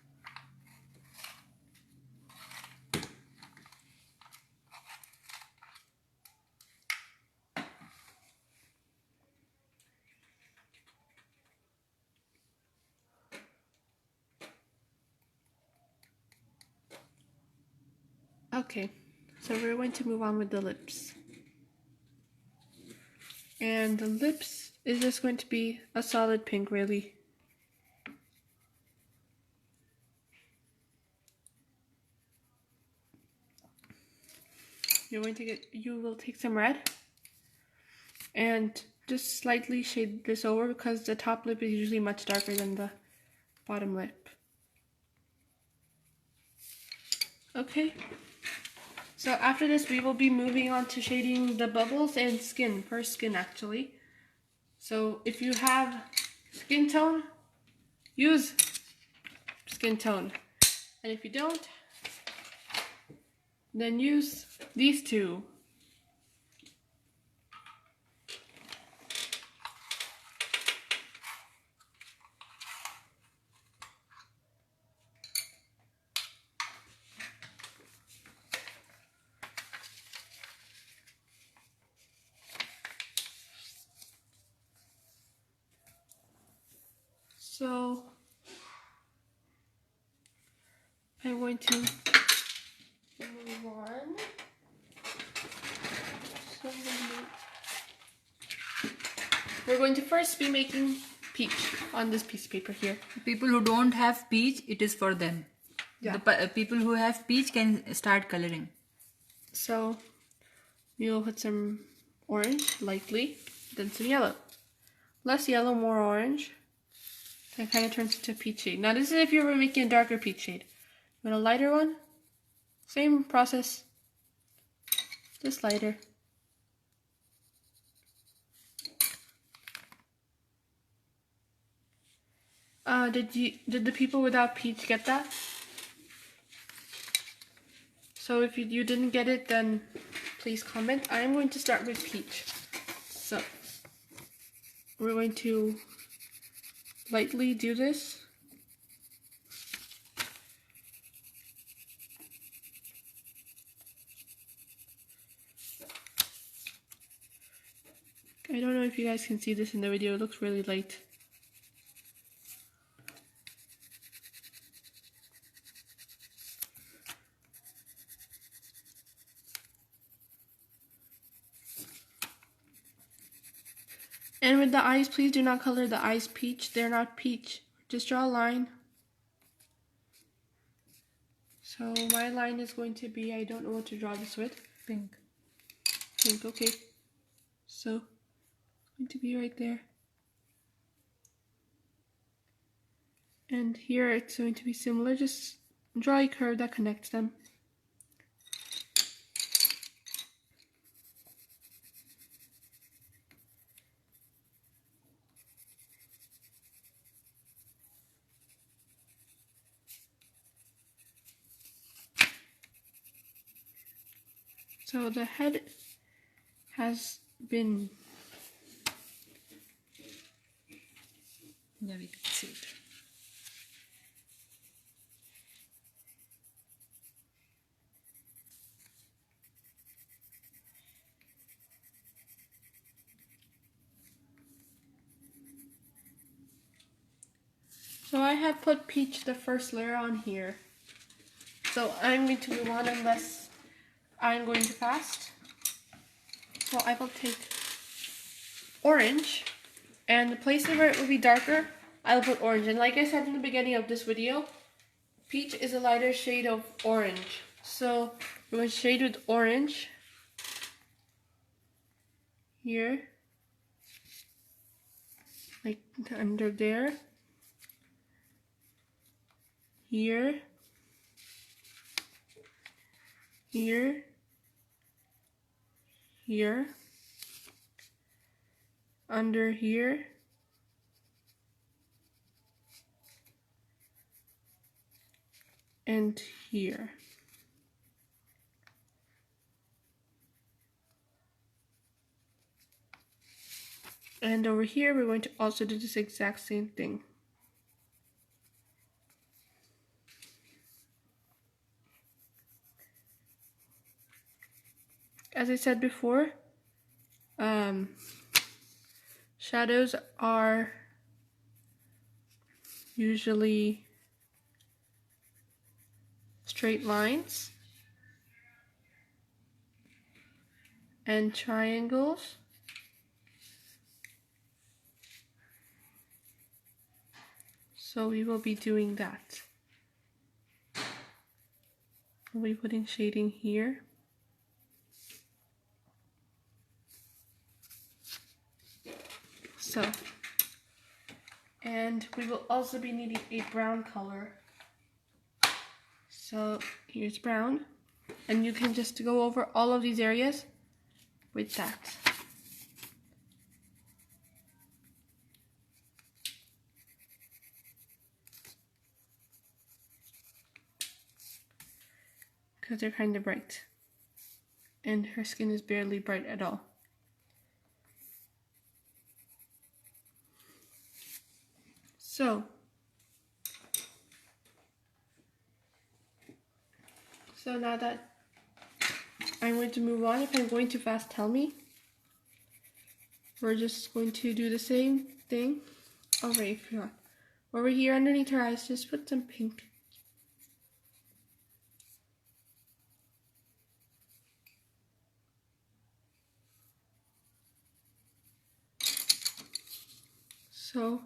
Okay, so we're going to move on with the lips. And the lips is just going to be a solid pink, really. You will take some red and just slightly shade this over because the top lip is usually much darker than the bottom lip. Okay. So after this, we will be moving on to shading the bubbles and skin, her skin actually. So if you have skin tone, use skin tone. And if you don't, then use these two. So I'm going to move on. So we're going to first be making peach on this piece of paper here. People who don't have peach, it is for them. Yeah. The people who have peach can start coloring. So you'll put some orange, lightly, then some yellow. Less yellow, more orange. So it kind of turns into a peach shade. Now this is if you were making a darker peach shade. You want a lighter one? Same process, just lighter. Did the people without peach get that? So if you didn't get it, then please comment. I am going to start with peach. So we're going to lightly do this. I don't know if you guys can see this in the video, it looks really light. And with the eyes, please do not color the eyes peach. They're not peach. Just draw a line. So my line is going to be, I don't know what to draw this with. Pink. Pink, okay. So, it's going to be right there. And here it's going to be similar. Just draw a curve that connects them. So the head has been, Yeah, we can see it. so I have put peach, the first layer, on here. So I'm going to move on unless I'm going too fast. So I will take orange, and the places where it will be darker, I'll put orange. And like I said in the beginning of this video, peach is a lighter shade of orange. So we're going to shade with orange here, like under there, here, here, here, under here, and here. And over here, we're going to also do this exact same thing. As I said before, shadows are usually straight lines and triangles. So we will be doing that. We'll be putting shading here. So, and we will also be needing a brown color. So here's brown, and you can just go over all of these areas with that. Because they're kind of bright, and her skin is barely bright at all. So now that I'm going to move on, if I'm going too fast, tell me. We're just going to do the same thing over here. Over here underneath her eyes, just put some pink. So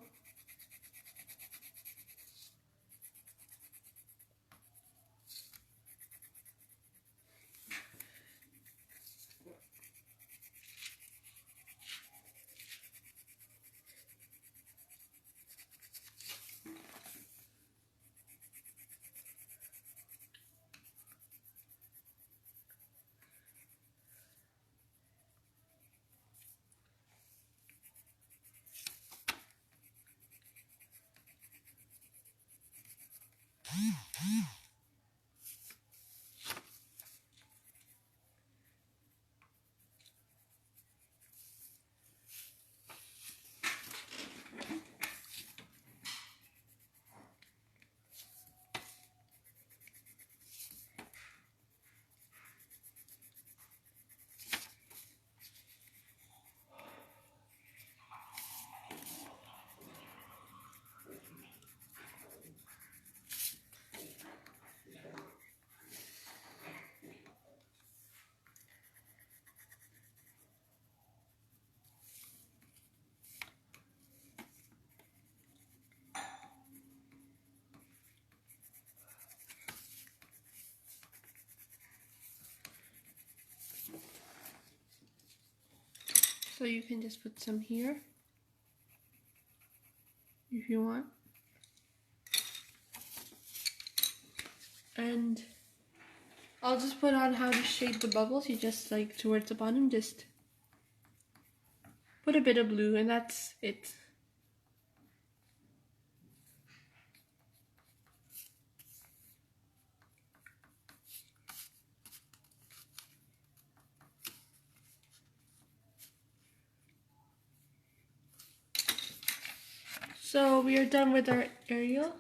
So you can just put some here if you want. And I'll just put on how to shape the bubbles. You just like towards the bottom, just put a bit of blue and that's it. So we are done with our Ariel.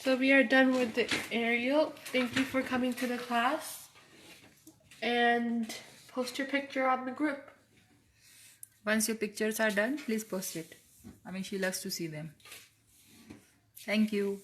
So we are done with the Ariel. Thank you for coming to the class. And post your picture on the group. Once your pictures are done, please post it. I mean, she loves to see them. Thank you.